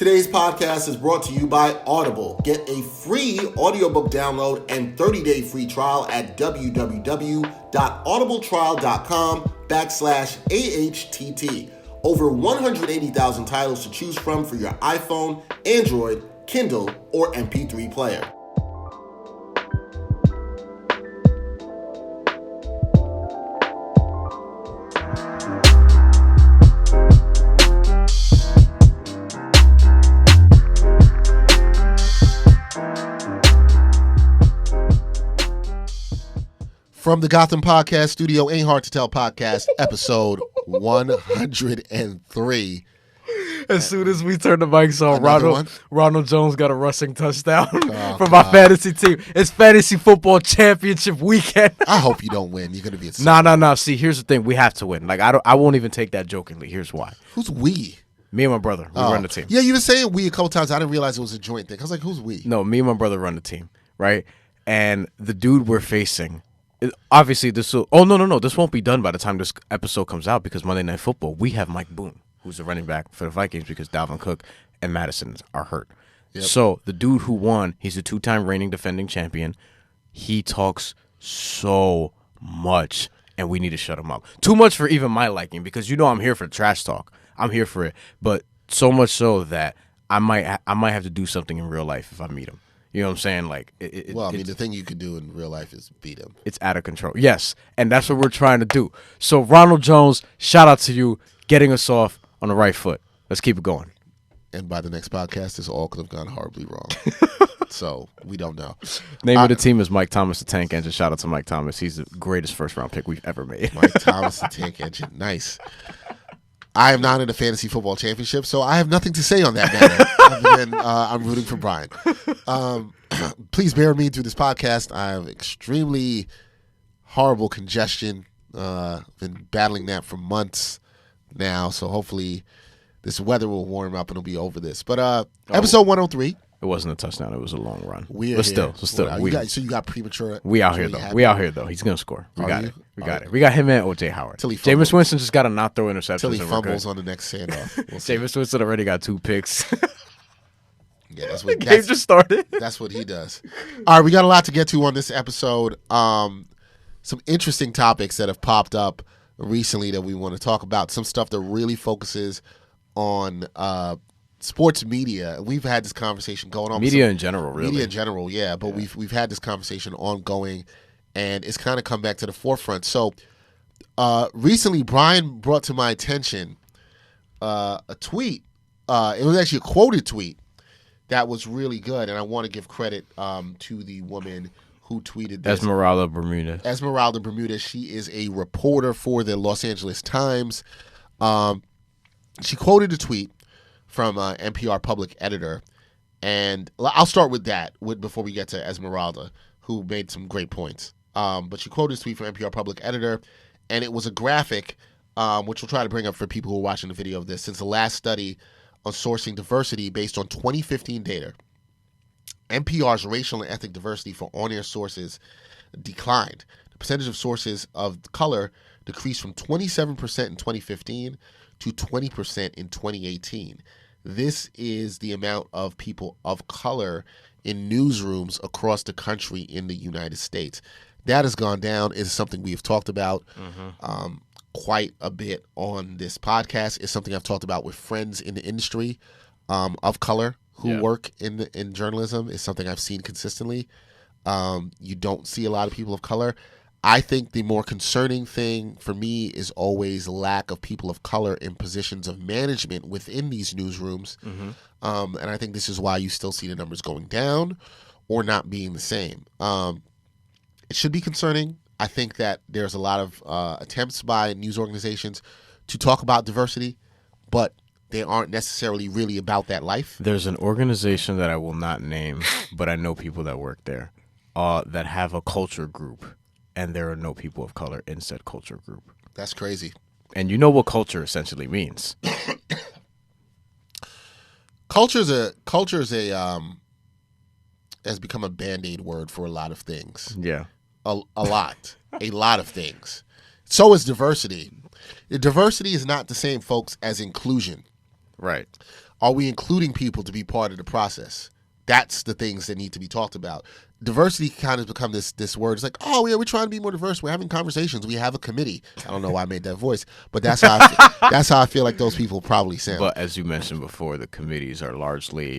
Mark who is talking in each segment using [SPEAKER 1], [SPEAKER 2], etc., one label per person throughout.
[SPEAKER 1] Today's podcast is brought to you by Audible. Get a free audiobook download and 30-day free trial at www.audibletrial.com/AHTT. Over 180,000 titles to choose from for your iPhone, Android, Kindle, or MP3 player. From the Gotham Podcast Studio, Ain't Hard to Tell Podcast, episode 103.
[SPEAKER 2] As soon as we turn the mics on, Ronald Jones got a rushing touchdown for my fantasy team. It's fantasy football championship weekend.
[SPEAKER 1] I hope you don't win. You're gonna be
[SPEAKER 2] No. See, here's the thing: we have to win. I won't even take that jokingly. Here's why.
[SPEAKER 1] Who's we?
[SPEAKER 2] Me and my brother. We run the team.
[SPEAKER 1] Yeah, you were saying we a couple times. I didn't realize it was a joint thing. I was like, who's we?
[SPEAKER 2] No, me and my brother run the team, right? And the dude we're facing. Obviously, this will. Oh no! This won't be done by the time this episode comes out because Monday Night Football. We have Mike Boone, who's the running back for the Vikings because Dalvin Cook and Madison are hurt. Yep. So the dude who won, he's a 2-time reigning defending champion. He talks so much, and we need to shut him up. Too much for even my liking because I'm here for trash talk. I'm here for it, but so much so that I might have to do something in real life if I meet him. You know what I'm saying? Like,
[SPEAKER 1] the thing you can do in real life is beat him.
[SPEAKER 2] It's out of control. Yes, and that's what we're trying to do. So, Ronald Jones, shout out to you, getting us off on the right foot. Let's keep it going.
[SPEAKER 1] And by the next podcast, this all could have gone horribly wrong. So, we don't know.
[SPEAKER 2] Name of the team is Mike Thomas, the Tank Engine. Shout out to Mike Thomas. He's the greatest first-round pick we've ever made.
[SPEAKER 1] Mike Thomas, the Tank Engine. Nice. I am not in the fantasy football championship, so I have nothing to say on that matter other than I'm rooting for Brian. Please bear with me through this podcast. I have extremely horrible congestion. Been battling that for months now, so hopefully this weather will warm up and it'll be over this. But episode 103.
[SPEAKER 2] It wasn't a touchdown. It was a long run.
[SPEAKER 1] But
[SPEAKER 2] still.
[SPEAKER 1] So you got premature.
[SPEAKER 2] We out here though. He's gonna score. We got it. We got him and OJ Howard. Jameis Winston just got to not throw interceptions.
[SPEAKER 1] Till he fumbles on the next standoff.
[SPEAKER 2] Jameis Winston already got 2 picks.
[SPEAKER 1] Yeah, that's
[SPEAKER 2] what the game just started.
[SPEAKER 1] That's what he does. All right, we got a lot to get to on this episode. Some interesting topics that have popped up recently that we want to talk about. Some stuff that really focuses on sports media. We've had this conversation going on.
[SPEAKER 2] Media in general, really.
[SPEAKER 1] Media in general, yeah. But we've had this conversation ongoing, and it's kind of come back to the forefront. So recently, Brian brought to my attention a tweet. It was actually a quoted tweet that was really good, and I want to give credit to the woman who tweeted this.
[SPEAKER 2] Esmeralda Bermudez. She is a reporter for the Los Angeles Times. She quoted a tweet from NPR public editor, and I'll start with that before we get to Esmeralda, who made some great points. But she quoted a tweet from NPR public editor, and it was a graphic, which we'll try to bring up for people who are watching the video of this. Since the last study on sourcing diversity based on 2015 data, NPR's racial and ethnic diversity for on-air sources declined. The percentage of sources of color decreased from 27% in 2015 to 20% in 2018. This is the amount of people of color in newsrooms across the country in the United States. That has gone down. It's something we have talked about quite a bit on this podcast. It's something I've talked about with friends in the industry of color who work in journalism. It's something I've seen consistently. You don't see a lot of people of color. I think the more concerning thing for me is always lack of people of color in positions of management within these newsrooms. And I think this is why you still see the numbers going down or not being the same. It should be concerning. I think that there's a lot of attempts by news organizations to talk about diversity, but they aren't necessarily really about that life. There's an organization that I will not name, but I know people that work there that have a culture group. And there are no people of color in said culture group.
[SPEAKER 1] That's crazy.
[SPEAKER 2] And you know what culture essentially means.
[SPEAKER 1] Culture has become a Band-Aid word for a lot of things.
[SPEAKER 2] Yeah.
[SPEAKER 1] A lot of things. So is diversity. Diversity is not the same, folks, as inclusion.
[SPEAKER 2] Right. Are we including people to be part of the process? That's the things that need to be talked about. Diversity kind of become this word. It's like, oh yeah, we're trying to be more diverse. We're having conversations. We have a committee. I don't know why I made that voice, but that's how that's how I feel like those people probably sound.
[SPEAKER 3] But as you mentioned before, the committees are largely,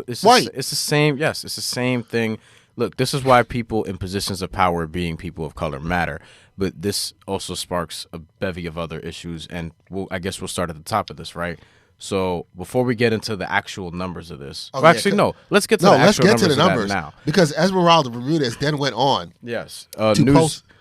[SPEAKER 3] it's
[SPEAKER 2] white.
[SPEAKER 3] It's the same. Yes, it's the same thing. Look, this is why people in positions of power, being people of color, matter. But this also sparks a bevy of other issues, and I guess we'll start at the top of this, right? So before we get into the actual numbers of this, let's get to the actual numbers now.
[SPEAKER 2] Because Esmeralda Bermudez then went on.
[SPEAKER 3] Yes,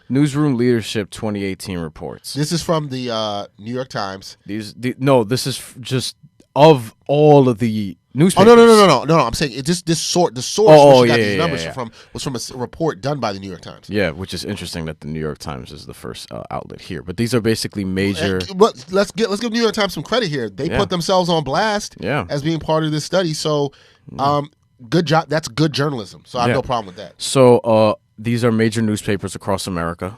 [SPEAKER 3] Newsroom Leadership 2018 reports.
[SPEAKER 2] This is from the New York Times.
[SPEAKER 3] This is just of all of the newspapers.
[SPEAKER 2] Oh no! I'm saying the source where she got these numbers from was from a report done by the New York Times.
[SPEAKER 3] Yeah, which is interesting that the New York Times is the first outlet here. But these are basically major.
[SPEAKER 2] But let's give New York Times some credit here. They put themselves on blast as being part of this study. So, good job. That's good journalism. So I have no problem with that.
[SPEAKER 3] So these are major newspapers across America,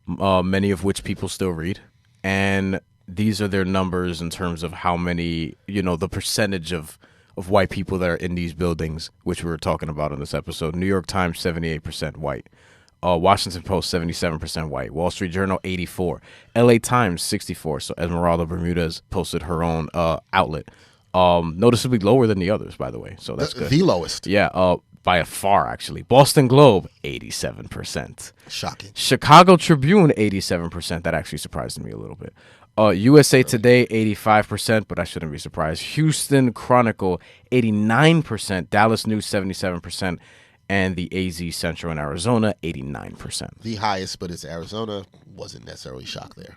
[SPEAKER 3] many of which people still read, and these are their numbers in terms of how many, the percentage of white people that are in these buildings, which we were talking about in this episode. New York Times, 78% white. Washington Post, 77% white. Wall Street Journal, 84%. LA Times, 64%. So Esmeralda Bermudez posted her own outlet. Noticeably lower than the others, by the way. So that's good.
[SPEAKER 2] The lowest.
[SPEAKER 3] Yeah, by a far, actually. Boston Globe, 87%.
[SPEAKER 2] Shocking.
[SPEAKER 3] Chicago Tribune, 87%. That actually surprised me a little bit. USA Today, 85%, but I shouldn't be surprised. Houston Chronicle, 89%. Dallas News, 77%. And the AZ Central in Arizona, 89%.
[SPEAKER 2] The highest, but it's Arizona. Wasn't necessarily shocked there.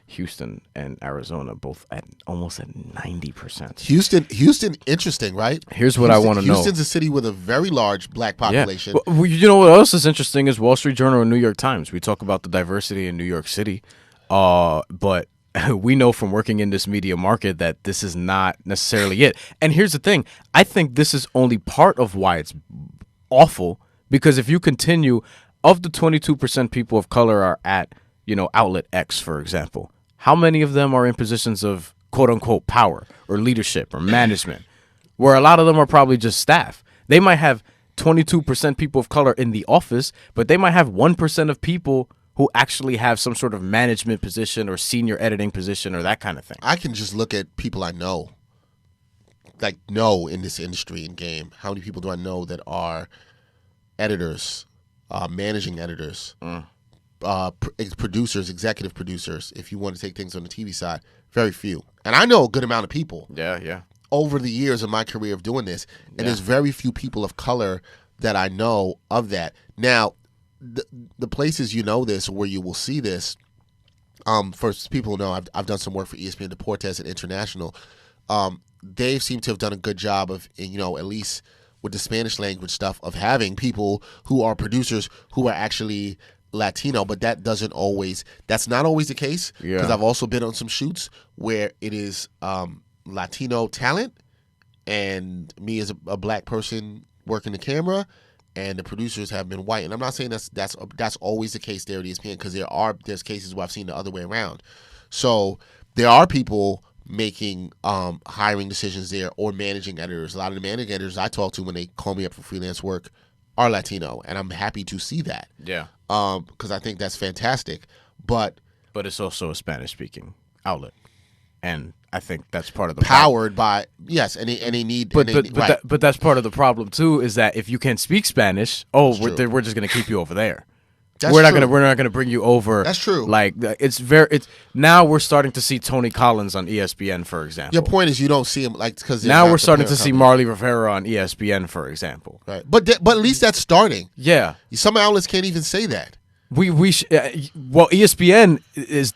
[SPEAKER 3] Houston and Arizona both almost at 90%.
[SPEAKER 2] Houston, interesting, right?
[SPEAKER 3] Here's what I want to know.
[SPEAKER 2] Houston's a city with a very large black population.
[SPEAKER 3] Yeah. Well, you know what else is interesting is Wall Street Journal and New York Times. We talk about the diversity in New York City. But we know from working in this media market that this is not necessarily it. And here's the thing. I think this is only part of why it's awful, because if you continue, of the 22% people of color are at, outlet X, for example, how many of them are in positions of quote unquote power or leadership or management, where a lot of them are probably just staff? They might have 22% people of color in the office, but they might have 1% of people who actually have some sort of management position or senior editing position or that kind of thing.
[SPEAKER 2] I can just look at people I know, in this industry and game. How many people do I know that are editors, managing editors, producers, executive producers, if you want to take things on the TV side? Very few. And I know a good amount of people.
[SPEAKER 3] Yeah.
[SPEAKER 2] Over the years of my career of doing this, and there's very few people of color that I know of that. Now, the places this, where you will see this, for people who know, I've done some work for ESPN Deportes and International. They seem to have done a good job of, at least with the Spanish language stuff, of having people who are producers who are actually Latino, but that's not always the case. Because I've also been on some shoots where it is Latino talent and me as a black person working the camera, and the producers have been white. And I'm not saying that's always the case there at ESPN, because there's cases where I've seen the other way around. So there are people making hiring decisions there, or managing editors. A lot of the managing editors I talk to when they call me up for freelance work are Latino, and I'm happy to see that.
[SPEAKER 3] Yeah.
[SPEAKER 2] Because I think that's fantastic. But
[SPEAKER 3] it's also a Spanish-speaking outlet, and I think that's part of the
[SPEAKER 2] powered by and they need.
[SPEAKER 3] But that's part of the problem too, is that if you can't speak Spanish, we're just gonna keep you over there. We're not gonna bring you over.
[SPEAKER 2] That's true.
[SPEAKER 3] Like it's now we're starting to see Tony Collins on ESPN, for example.
[SPEAKER 2] Your point is you don't see him because
[SPEAKER 3] now we're starting to see Marley Rivera on ESPN, for example.
[SPEAKER 2] Right, but at least that's starting.
[SPEAKER 3] Yeah,
[SPEAKER 2] some outlets can't even say that.
[SPEAKER 3] ESPN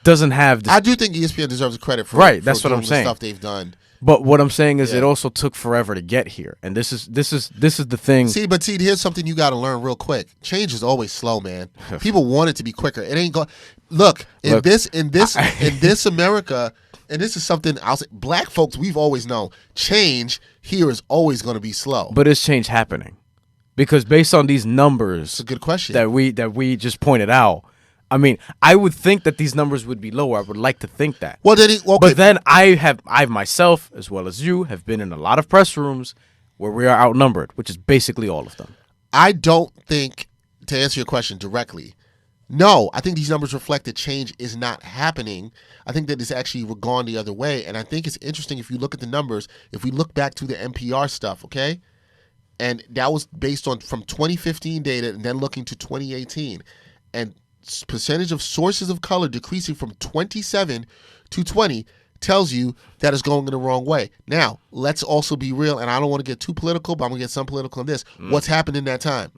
[SPEAKER 3] doesn't have.
[SPEAKER 2] I do think ESPN deserves credit for
[SPEAKER 3] that's what I'm saying.
[SPEAKER 2] The stuff they've done.
[SPEAKER 3] But what I'm saying is, it also took forever to get here, and this is the thing.
[SPEAKER 2] See, here's something you got to learn real quick. Change is always slow, man. People want it to be quicker. It ain't going. Look, in this America, and this is something I'll say. Black folks, we've always known change here is always going to be slow.
[SPEAKER 3] But is change happening? Because based on these numbers,
[SPEAKER 2] it's a good question
[SPEAKER 3] that we just pointed out, I mean, I would think that these numbers would be lower. I would like to think that.
[SPEAKER 2] Well, then, okay.
[SPEAKER 3] But then I myself, as well as you, have been in a lot of press rooms where we are outnumbered, which is basically all of them.
[SPEAKER 2] I don't think, to answer your question directly, no, I think these numbers reflect that change is not happening. I think that it's actually gone the other way. And I think it's interesting if you look at the numbers, if we look back to the NPR stuff, okay? And that was based on from 2015 data and then looking to 2018. And percentage of sources of color decreasing from 27 to 20 tells you that it's going in the wrong way. Now, let's also be real, and I don't want to get too political, but I'm going to get some political on this. What's happened in that time?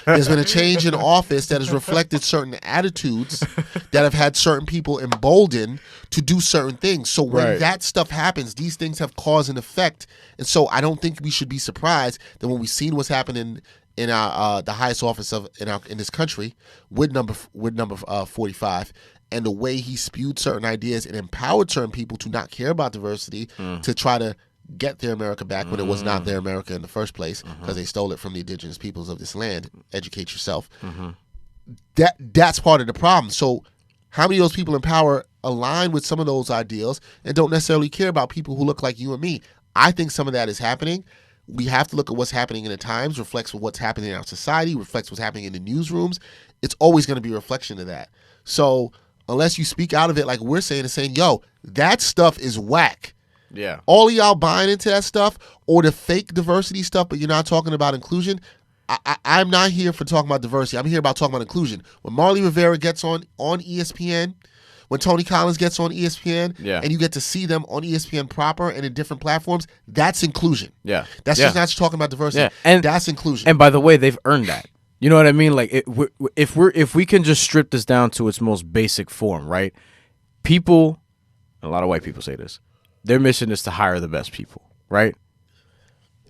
[SPEAKER 2] There's been a change in office that has reflected certain attitudes that have had certain people emboldened to do certain things. So when that stuff happens, these things have cause and effect. And so I don't think we should be surprised that when we've seen what's happening in our the highest office in this country with number 45, and the way he spewed certain ideas and empowered certain people to not care about diversity, to try to get their America back when it was not their America in the first place, because they stole it from the indigenous peoples of this land. Educate yourself. That's part of the problem. So how many of those people in power align with some of those ideals and don't necessarily care about people who look like you and me? I think some of that is happening. We have to look at what's happening in the times, reflects what's happening in our society, reflects what's happening in the newsrooms. It's always going to be a reflection of that. So unless you speak out of it like we're saying and saying, yo, that stuff is whack.
[SPEAKER 3] Yeah.
[SPEAKER 2] All of y'all buying into that stuff or the fake diversity stuff, but you're not talking about inclusion. I'm not here for talking about diversity. I'm here about talking about inclusion. When Marley Rivera gets on ESPN, when Tony Collins gets on ESPN, and you get to see them on ESPN proper and in different platforms, that's inclusion.
[SPEAKER 3] Yeah.
[SPEAKER 2] That's just not talking about diversity.
[SPEAKER 3] Yeah. And
[SPEAKER 2] that's inclusion.
[SPEAKER 3] And by the way, they've earned that. You know what I mean? Like, if we can just strip this down to its most basic form, right? People, a lot of white people say this, their mission is to hire the best people, right?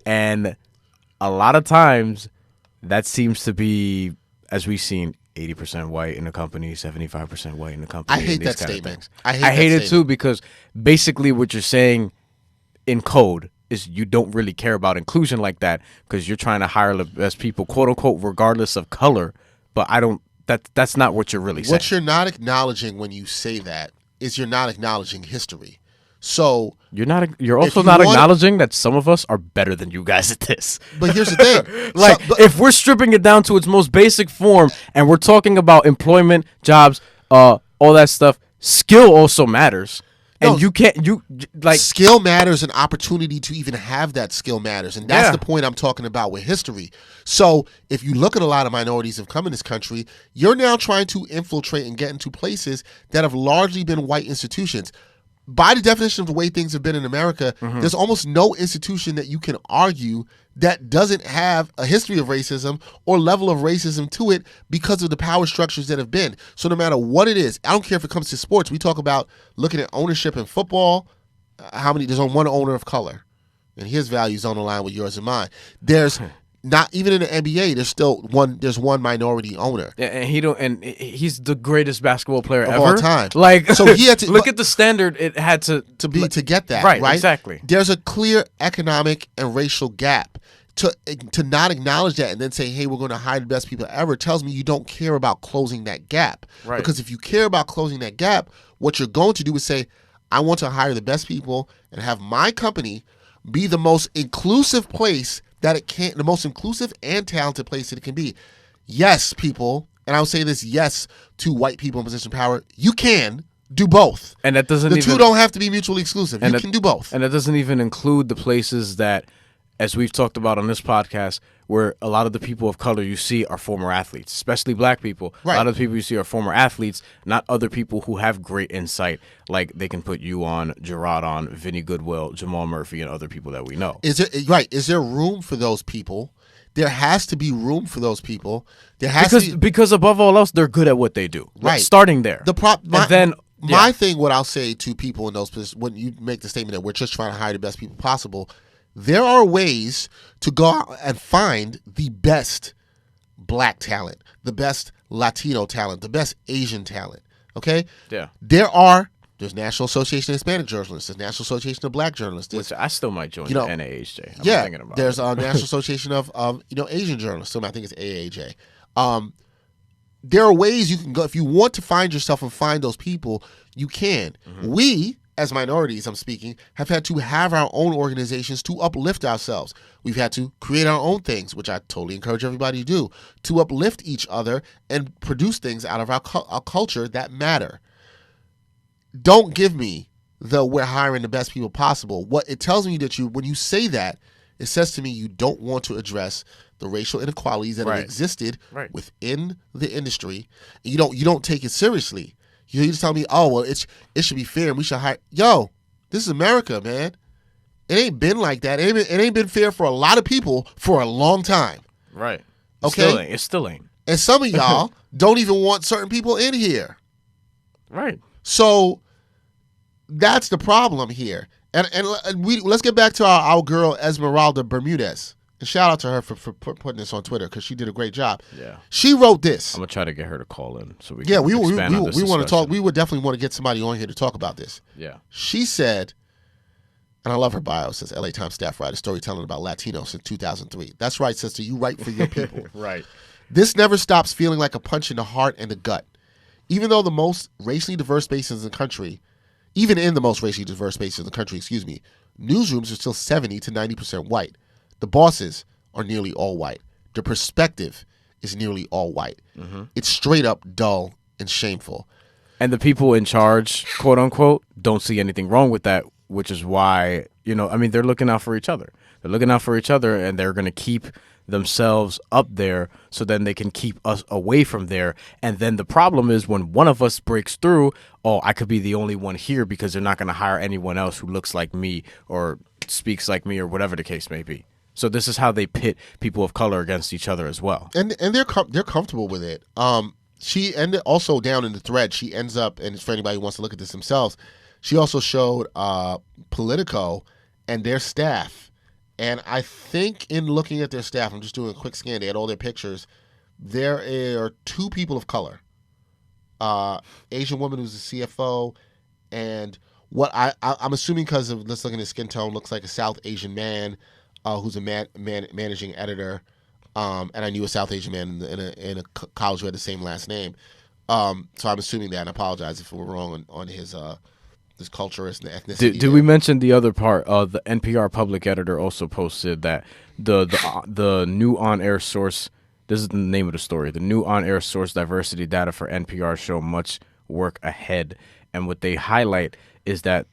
[SPEAKER 3] And a lot of times, that seems to be, as we've seen, 80% white in the company, 75% white in the company.
[SPEAKER 2] I hate that statement.
[SPEAKER 3] I hate it too, because basically what you're saying in code is you don't really care about inclusion like that, because you're trying to hire the best people, quote unquote, regardless of color. But that's not what you're really saying.
[SPEAKER 2] What you're not acknowledging when you say that is you're not acknowledging history. So
[SPEAKER 3] you're also not acknowledging that some of us are better than you guys at this.
[SPEAKER 2] But here's the thing.
[SPEAKER 3] If we're stripping it down to its most basic form and we're talking about employment, jobs, all that stuff, skill also matters. And
[SPEAKER 2] skill matters, and opportunity to even have that skill matters. And that's the point I'm talking about with history. So if you look at a lot of minorities that have come in this country, you're now trying to infiltrate and get into places that have largely been white institutions. By the definition of the way things have been in America, there's almost no institution that you can argue that doesn't have a history of racism or level of racism to it because of the power structures that have been. So no matter what it is, I don't care if it comes to sports. We talk about looking at ownership in football. There's only one owner of color, and his values don't align with yours and mine. There's not even in the NBA. There's one minority owner.
[SPEAKER 3] Yeah, and he's the greatest basketball player
[SPEAKER 2] of
[SPEAKER 3] ever
[SPEAKER 2] all time.
[SPEAKER 3] Like,
[SPEAKER 2] so he had to
[SPEAKER 3] look at the standard it had to
[SPEAKER 2] get that
[SPEAKER 3] right.
[SPEAKER 2] Right,
[SPEAKER 3] exactly.
[SPEAKER 2] There's a clear economic and racial gap. To not acknowledge that and then say, hey, we're going to hire the best people ever, tells me you don't care about closing that gap.
[SPEAKER 3] Right.
[SPEAKER 2] Because if you care about closing that gap, what you're going to do is say, I want to hire the best people and have my company be the most inclusive place that it can, the most inclusive and talented place that it can be. Yes, people, and I'll say this, yes, to white people in position of power, you can do both.
[SPEAKER 3] And that doesn't
[SPEAKER 2] the two don't have to be mutually exclusive. You can do both.
[SPEAKER 3] And that doesn't even include the places that, as we've talked about on this podcast, where a lot of the people of color you see are former athletes, especially black people. Right. A lot of the people you see are former athletes, not other people who have great insight, like they can put you on, Gerard on, Vinny Goodwill, Jamal Murphy, and other people that we know.
[SPEAKER 2] Is there room for those people? There has to be room for those people.
[SPEAKER 3] Because above all else, they're good at what they do.
[SPEAKER 2] Right.
[SPEAKER 3] Starting there.
[SPEAKER 2] My thing, what I'll say to people in those positions, when you make the statement that we're just trying to hire the best people possible, there are ways to go out and find the best black talent, the best Latino talent, the best Asian talent. Okay?
[SPEAKER 3] Yeah.
[SPEAKER 2] There's National Association of Hispanic Journalists, there's National Association of Black Journalists.
[SPEAKER 3] Which I still might join the NAHJ.
[SPEAKER 2] Thinking about there's a National Association of Asian Journalists. So I think it's AAJ. there are ways you can go. If you want to find yourself and find those people, you can. We, as minorities, I'm speaking, have had to have our own organizations to uplift ourselves. We've had to create our own things, which I totally encourage everybody to do, to uplift each other and produce things out of our culture that matter. Don't give me the we're hiring the best people possible. What it tells me that when you say that, it says to me you don't want to address the racial inequalities that have existed within the industry. And you don't take it seriously. You just tell me, oh, well, it should be fair and we should hire. Yo, this is America, man. It ain't been like that. It ain't been fair for a lot of people for a long time.
[SPEAKER 3] Right.
[SPEAKER 2] Okay?
[SPEAKER 3] It still ain't.
[SPEAKER 2] And some of y'all don't even want certain people in here.
[SPEAKER 3] Right.
[SPEAKER 2] So that's the problem here. And let's get back to our girl Esmeralda Bermudez. And shout out to her for putting this on Twitter because she did a great job.
[SPEAKER 3] Yeah.
[SPEAKER 2] She wrote this.
[SPEAKER 3] I'm gonna try to get her to call in so we.
[SPEAKER 2] Yeah,
[SPEAKER 3] can
[SPEAKER 2] we
[SPEAKER 3] want
[SPEAKER 2] to talk. We would definitely want to get somebody on here to talk about this.
[SPEAKER 3] Yeah.
[SPEAKER 2] She said, and I love her bio. It says LA Times staff writer, storytelling about Latinos since 2003. That's right, sister. You write for your people.
[SPEAKER 3] Right.
[SPEAKER 2] This never stops feeling like a punch in the heart and the gut. Even though the most racially diverse spaces in the country, newsrooms are still 70 to 90% white. The bosses are nearly all white. The perspective is nearly all white. It's straight up dull and shameful.
[SPEAKER 3] And the people in charge, quote unquote, don't see anything wrong with that, which is why, they're looking out for each other. They're looking out for each other, and they're going to keep themselves up there so then they can keep us away from there. And then the problem is when one of us breaks through, I could be the only one here because they're not going to hire anyone else who looks like me or speaks like me or whatever the case may be. So this is how they pit people of color against each other as well.
[SPEAKER 2] And they're comfortable with it. She ended also down in the thread. She ends up, and for anybody who wants to look at this themselves, she also showed Politico and their staff. And I think in looking at their staff, I'm just doing a quick scan. They had all their pictures. There are two people of color, Asian woman who's the CFO, and what I'm assuming because of let's look at his skin tone, looks like a South Asian man who's a managing editor. And I knew a South Asian man in a college who had the same last name. So I'm assuming that, and I apologize if we're wrong on his culturist and ethnicity.
[SPEAKER 3] Did we mention the other part? The NPR public editor also posted that the new on-air source, this is the name of the story, the new on-air source diversity data for NPR show much work ahead. And what they highlight is that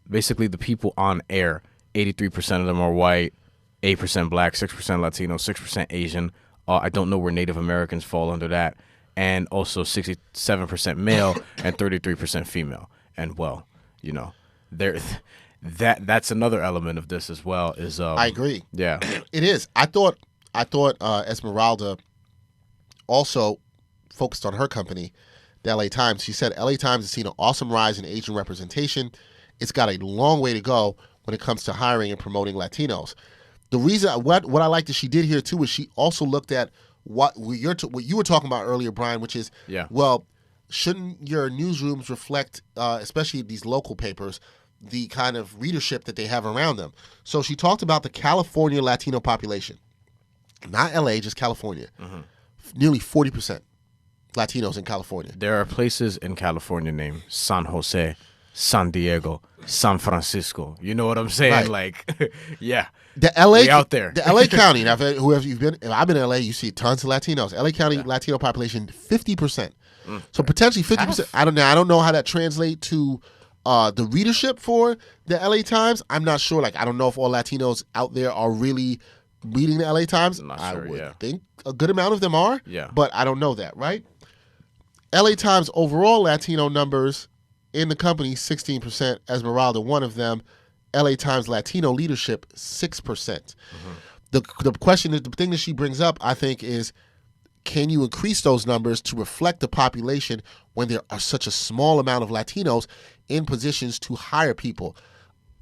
[SPEAKER 3] basically the people on air, 83% of them are white, 8% black, 6% Latino, 6% Asian. I don't know where Native Americans fall under that. And also 67% male and 33% female. And that's another element of this as well. I
[SPEAKER 2] agree.
[SPEAKER 3] Yeah,
[SPEAKER 2] it is. I thought Esmeralda also focused on her company, the LA Times. She said LA Times has seen an awesome rise in Asian representation. It's got a long way to go when it comes to hiring and promoting Latinos. The reason what I like that she did here too is she also looked at what you were talking about earlier, Brian, which is shouldn't your newsrooms reflect, especially these local papers, the kind of readership that they have around them? So she talked about the California Latino population, not LA, just California. Nearly 40% Latinos in California.
[SPEAKER 3] There are places in California named San Jose, San Diego, San Francisco. You know what I'm saying?
[SPEAKER 2] Right.
[SPEAKER 3] Like, yeah.
[SPEAKER 2] The LA
[SPEAKER 3] we out there.
[SPEAKER 2] The LA County. Now, whoever you've been, if I've been in LA, you see tons of Latinos. LA County Latino population 50%. So potentially 50%. I don't know how that translates to the readership for the LA Times. I'm not sure. Like, I don't know if all Latinos out there are really reading the LA Times.
[SPEAKER 3] I'm not
[SPEAKER 2] I
[SPEAKER 3] sure,
[SPEAKER 2] would think a good amount of them are.
[SPEAKER 3] Yeah.
[SPEAKER 2] But I don't know that, right? LA Times overall Latino numbers in the company 16%. Esmeralda, one of them. LA Times Latino leadership 6%. The question, the thing that she brings up, I think, is can you increase those numbers to reflect the population when there are such a small amount of Latinos in positions to hire people?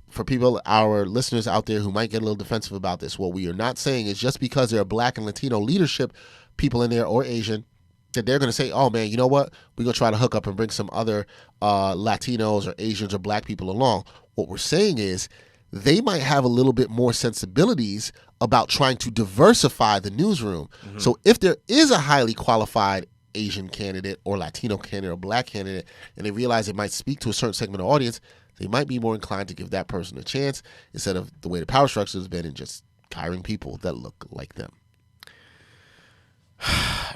[SPEAKER 2] For people, our listeners out there who might get a little defensive about this, what we are not saying is just because there are black and Latino leadership people in there or Asian, that they're going to say, oh, man, you know what? We're going to try to hook up and bring some other Latinos or Asians or black people along. What we're saying is they might have a little bit more sensibilities about trying to diversify the newsroom. So if there is a highly qualified Asian candidate or Latino candidate or black candidate, and they realize it might speak to a certain segment of the audience, they might be more inclined to give that person a chance instead of the way the power structure has been and just hiring people that look like them.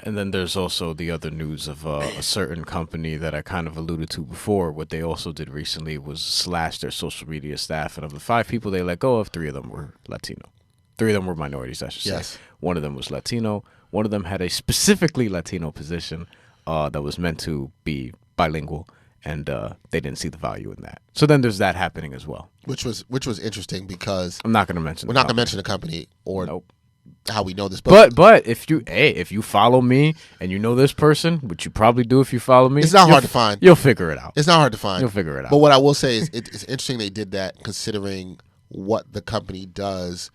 [SPEAKER 3] And then there's also the other news of a certain company that I kind of alluded to before. What they also did recently was slash their social media staff. And of the 5 people they let go of, 3 of them were Latino. 3 of them were minorities, I should say.
[SPEAKER 2] Yes.
[SPEAKER 3] 1 of them was Latino. 1 of them had a specifically Latino position that was meant to be bilingual. And they didn't see the value in that. So then there's that happening as well.
[SPEAKER 2] Which was interesting because
[SPEAKER 3] I'm not going to mention.
[SPEAKER 2] We're not going to mention the company or
[SPEAKER 3] nope.
[SPEAKER 2] how we know this.
[SPEAKER 3] But if you follow me and you know this person, which you probably do if you follow me,
[SPEAKER 2] it's not hard to find.
[SPEAKER 3] You'll figure it out.
[SPEAKER 2] It's not hard to find.
[SPEAKER 3] You'll figure it out.
[SPEAKER 2] But what I will say is it's interesting they did that, considering what the company does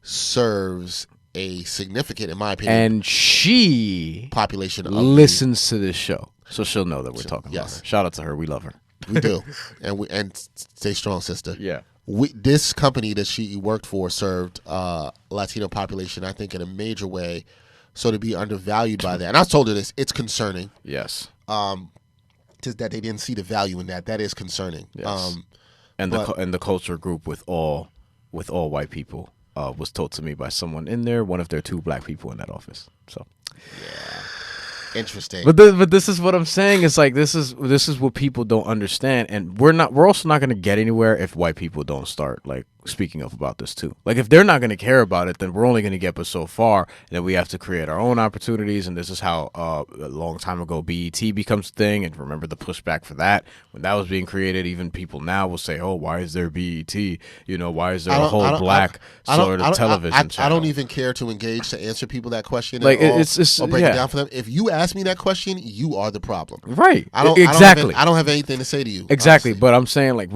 [SPEAKER 2] serves a significant, in my opinion,
[SPEAKER 3] and she
[SPEAKER 2] population of
[SPEAKER 3] listens to this show, so she'll know that we're talking
[SPEAKER 2] yes.
[SPEAKER 3] about her. Shout out to her. We love her.
[SPEAKER 2] We do, and stay strong, sister.
[SPEAKER 3] Yeah.
[SPEAKER 2] This company that she worked for served Latino population, I think, in a major way. So to be undervalued by that, and I told her this, it's concerning.
[SPEAKER 3] Yes.
[SPEAKER 2] Just that they didn't see the value in that. That is concerning.
[SPEAKER 3] Yes. And the culture group with all white people was told to me by someone in there, one of their 2 black people in that office. So.
[SPEAKER 2] Yeah. Interesting.
[SPEAKER 3] But this is what I'm saying. It's like this is what people don't understand, and we're also not going to get anywhere if white people don't start like speaking up about this too. Like if they're not going to care about it, then we're only going to get but so far, and then we have to create our own opportunities. And this is how a long time ago BET becomes a thing, and remember the pushback for that when that was being created. Even people now will say, "Oh, why is there BET? You know, why is there a whole black sort of television channel?"
[SPEAKER 2] I don't even care to engage to answer people that question.
[SPEAKER 3] Like
[SPEAKER 2] it's or break it down for them. If you ask me that question, you are the problem.
[SPEAKER 3] Right.
[SPEAKER 2] I don't have anything to say to you.
[SPEAKER 3] Exactly.
[SPEAKER 2] Honestly.
[SPEAKER 3] But I'm saying like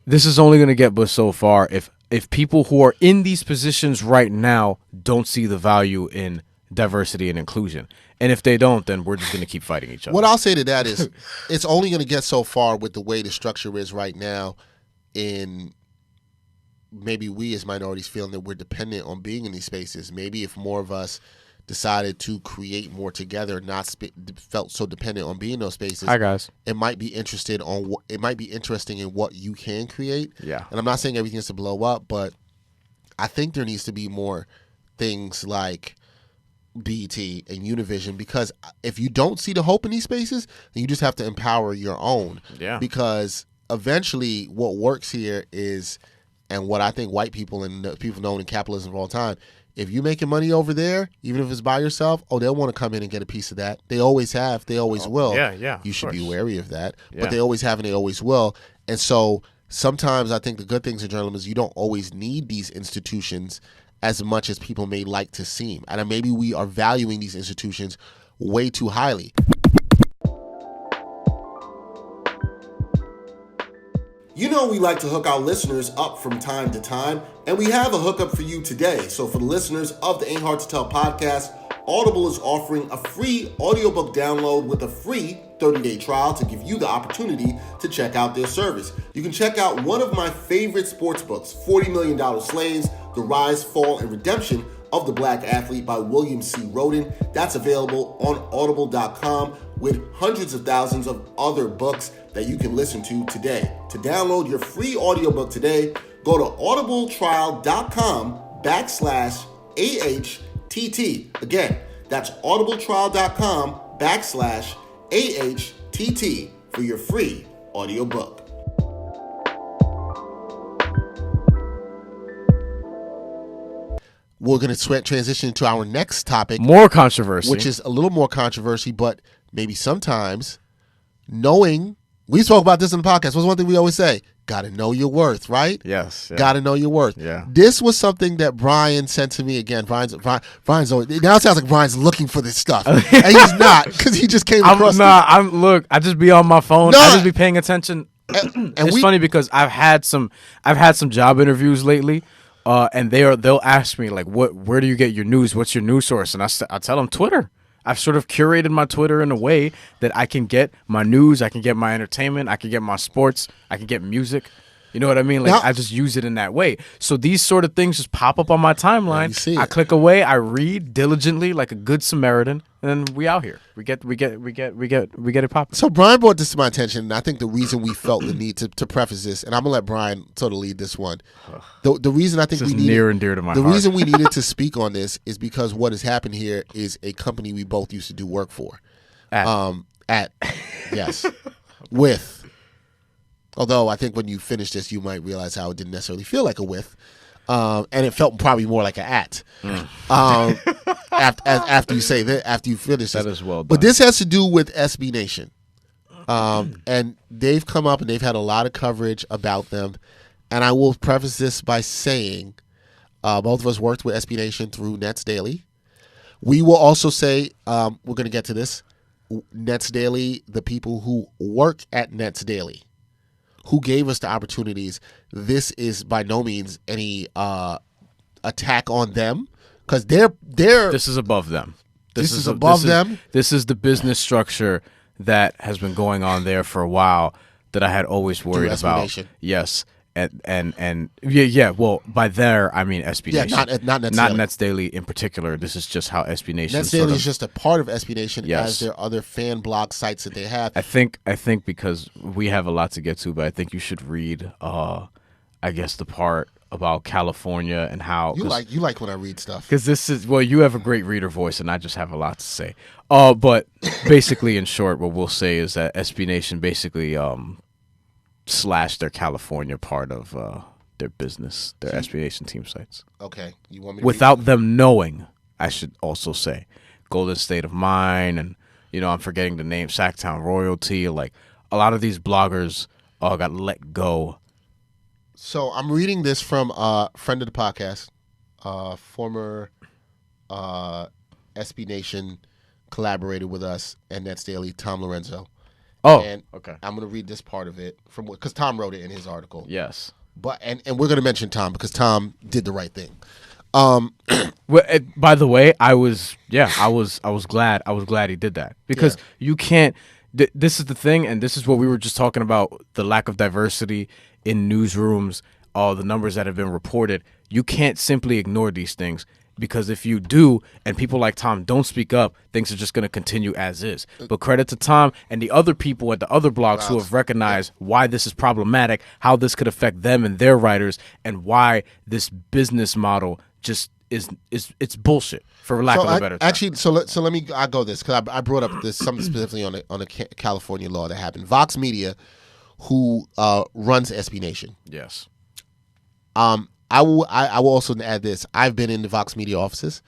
[SPEAKER 3] this is only going to get but so far if people who are in these positions right now don't see the value in diversity and inclusion. And if they don't, then we're just going to keep fighting each other.
[SPEAKER 2] What I'll say to that is it's only going to get so far with the way the structure is right now in maybe we as minorities feeling that we're dependent on being in these spaces. Maybe if more of us decided to create more together, not felt so dependent on being in those spaces.
[SPEAKER 3] Hi guys.
[SPEAKER 2] It might be interesting in what you can create.
[SPEAKER 3] Yeah.
[SPEAKER 2] And I'm not saying everything has to blow up, but I think there needs to be more things like BET and Univision, because if you don't see the hope in these spaces, then you just have to empower your own.
[SPEAKER 3] Yeah.
[SPEAKER 2] Because eventually what works here is, and what I think white people and people known in capitalism for all time, if you're making money over there, even if it's by yourself, they'll want to come in and get a piece of that. They always have. They always will.
[SPEAKER 3] Yeah.
[SPEAKER 2] You should be wary of that.
[SPEAKER 3] Yeah.
[SPEAKER 2] But they always have and they always will. And so sometimes I think the good things in journalism is you don't always need these institutions as much as people may like to seem. And maybe we are valuing these institutions way too highly. You know we like to hook our listeners up from time to time, and we have a hookup for you today. So for the listeners of the Ain't Hard to Tell podcast, Audible is offering a free audiobook download with a free 30-day trial to give you the opportunity to check out their service. You can check out one of my favorite sports books, $40 Million Slaves, The Rise, Fall, and Redemption of the Black Athlete by William C. Roden. That's available on audible.com with hundreds of thousands of other books that you can listen to today. To download your free audiobook today, go to audibletrial.com/AHTT. Again, that's audibletrial.com/AHTT for your free audiobook. We're going to transition to our next topic.
[SPEAKER 3] More controversy.
[SPEAKER 2] Which is a little more controversy, but maybe sometimes knowing, we spoke about this in the podcast. What's one thing we always say? Got to know your worth, right?
[SPEAKER 3] Yes. Yeah.
[SPEAKER 2] Got to know your worth.
[SPEAKER 3] Yeah.
[SPEAKER 2] This was something that Brian sent to me again. Brian's always, now it sounds like Brian's looking for this stuff. And he's not, because he just came across it.
[SPEAKER 3] Look, I just be on my phone. I just be paying attention.
[SPEAKER 2] And
[SPEAKER 3] it's funny because I've had some job interviews lately. And they'll ask me like, where do you get your news? What's your news source? And I tell them Twitter. I've sort of curated my Twitter in a way that I can get my news, I can get my entertainment, I can get my sports, I can get music You know what I mean? Like,
[SPEAKER 2] Now-
[SPEAKER 3] I just use it in that way. So these sort of things just pop up on my timeline.
[SPEAKER 2] you see
[SPEAKER 3] I
[SPEAKER 2] it.
[SPEAKER 3] click away. I read diligently like a good Samaritan, and then we out here. We get it popping.
[SPEAKER 2] So Brian brought this to my attention, and I think the reason we felt the need to preface this, and I'm gonna let Brian sort of lead this one. The reason I think
[SPEAKER 3] This
[SPEAKER 2] we
[SPEAKER 3] is
[SPEAKER 2] needed,
[SPEAKER 3] near and dear to my
[SPEAKER 2] the
[SPEAKER 3] heart.
[SPEAKER 2] reason we needed to speak on this is because what has happened here is a company we both used to do work for.
[SPEAKER 3] At-
[SPEAKER 2] Yes, with. Although I think when you finish this, you might realize how it didn't necessarily feel like a with, and it felt probably more like an at. After you say that, after you finish this.
[SPEAKER 3] That is well done.
[SPEAKER 2] But this has to do with SB Nation, and they've come up and they've had a lot of coverage about them. And I will preface this by saying, both of us worked with SB Nation through NetsDaily. We will also say, we're going to get to this, NetsDaily, the people who work at NetsDaily, who gave us the opportunities. This is by no means any attack on them, because they're
[SPEAKER 3] This is above them.
[SPEAKER 2] This is above them?
[SPEAKER 3] This is the business structure that has been going on there for a while that I had always worried
[SPEAKER 2] SB
[SPEAKER 3] about.
[SPEAKER 2] Nation.
[SPEAKER 3] Yes. And yeah. Well, by there I mean SB
[SPEAKER 2] Yeah,
[SPEAKER 3] Nation,
[SPEAKER 2] not NetsDaily.
[SPEAKER 3] not NetsDaily in particular. This is just how SB Nation.
[SPEAKER 2] NetsDaily is just a part of SB Nation,
[SPEAKER 3] Yes.
[SPEAKER 2] as their other fan blog sites that they have.
[SPEAKER 3] I think because we have a lot to get to, but I think you should read, I guess, the part about California and how
[SPEAKER 2] You like when I read stuff.
[SPEAKER 3] because this is, well, you have a great reader voice, and I just have a lot to say. But basically, in short, what we'll say is that SB Nation basically slashed their California part of their business, their SB Nation team sites,
[SPEAKER 2] Okay, you want me to
[SPEAKER 3] without them knowing. I should also say, Golden State of Mind, and I'm forgetting the name, Sacktown Royalty. Like, a lot of these bloggers got let go.
[SPEAKER 2] So I'm reading this from a friend of the podcast, former SB Nation collaborated with us and NetsDaily, Tom Lorenzo.
[SPEAKER 3] Oh,
[SPEAKER 2] And
[SPEAKER 3] okay.
[SPEAKER 2] I'm going to read this part of it from because Tom wrote it in his article.
[SPEAKER 3] Yes.
[SPEAKER 2] But and we're going to mention Tom because Tom did the right thing.
[SPEAKER 3] Well, by the way, I was glad he did that, because you can't. This is the thing, and this is what we were just talking about: the lack of diversity in newsrooms, all the numbers that have been reported. You can't simply ignore these things, because if you do, and people like Tom don't speak up, things are just going to continue as is. But credit to Tom and the other people at the other blogs who have recognized why this is problematic, how this could affect them and their writers, and why this business model just is it's bullshit, for lack of a better term.
[SPEAKER 2] Actually, so let me I go this because I brought up this something specifically on a California law that happened. Vox Media, who runs SB Nation.
[SPEAKER 3] Yes.
[SPEAKER 2] I will also add this. I've been in the Vox Media offices,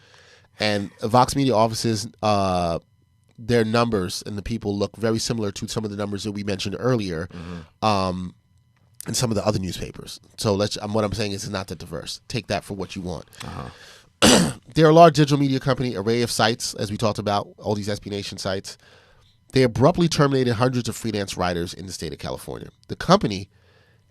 [SPEAKER 2] and Vox Media offices, their numbers and the people look very similar to some of the numbers that we mentioned earlier, in some of the other newspapers. So what I'm saying is it's not that diverse. Take that for what you want. They're a large digital media company, array of sites, as we talked about, all these SB Nation sites. They abruptly terminated hundreds of freelance writers in the state of California. The company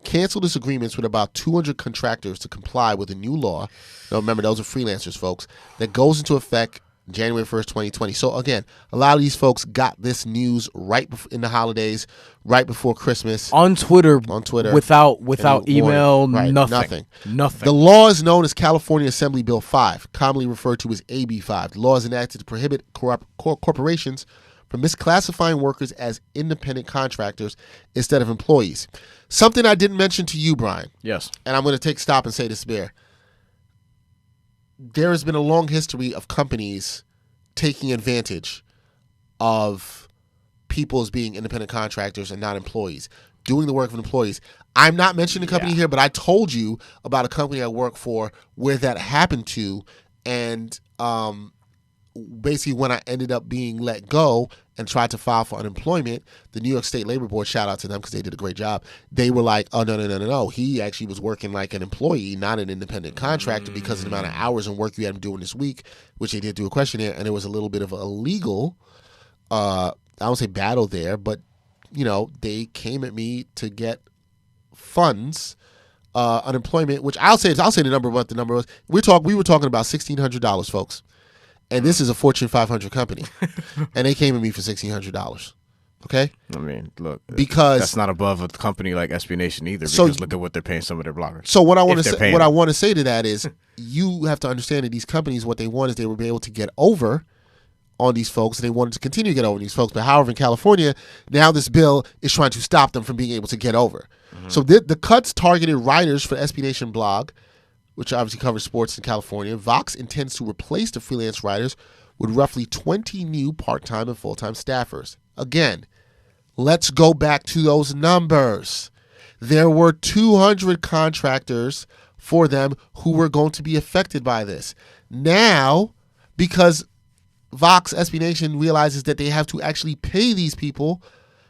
[SPEAKER 2] canceled its agreements with about 200 contractors to comply with a new law. Now, remember, those are freelancers, folks, that goes into effect January 1st, 2020. So, again, a lot of these folks got this news right in the holidays, right before Christmas.
[SPEAKER 3] On Twitter, without
[SPEAKER 2] And
[SPEAKER 3] email,
[SPEAKER 2] right,
[SPEAKER 3] nothing.
[SPEAKER 2] The law is known as California Assembly Bill 5, commonly referred to as AB 5. The law is enacted to prohibit corporations from misclassifying workers as independent contractors instead of employees. Something I didn't mention to you, Brian.
[SPEAKER 3] Yes.
[SPEAKER 2] And I'm going to take stop and say this, Bear. There has been a long history of companies taking advantage of people as being independent contractors and not employees, doing the work of employees. I'm not mentioning the company here, but I told you about a company I work for where that happened to, and basically when I ended up being let go and tried to file for unemployment, the New York State Labor Board, shout out to them because they did a great job. They were like, oh, no. He actually was working like an employee, not an independent contractor, because of the amount of hours and work you had him doing this week, which they did do a questionnaire, and there was a little bit of a legal, I won't say battle there, but, they came at me to get funds, unemployment, which I'll say the number, what the number was. We were talking about $1,600, folks. And this is a Fortune 500 company. And they came at me for $1,600. Okay?
[SPEAKER 3] I mean, look,
[SPEAKER 2] Because
[SPEAKER 3] that's not above a company like SB Nation either.
[SPEAKER 2] So-
[SPEAKER 3] Because look at what they're paying some of their bloggers.
[SPEAKER 2] So what I want
[SPEAKER 3] If
[SPEAKER 2] to
[SPEAKER 3] they're
[SPEAKER 2] say,
[SPEAKER 3] paying
[SPEAKER 2] what I
[SPEAKER 3] them.
[SPEAKER 2] want to say to that is, you have to understand that these companies, what they want is they will be able to get over on these folks, and they wanted to continue to get over these folks. But however, in California, now this bill is trying to stop them from being able to get over. So the cuts targeted writers for SB Nation blog, which obviously covers sports in California. Vox intends to replace the freelance writers with roughly 20 new part-time and full-time staffers. Again, let's go back to those numbers. There were 200 contractors for them who were going to be affected by this. Now, because Vox SB Nation realizes that they have to actually pay these people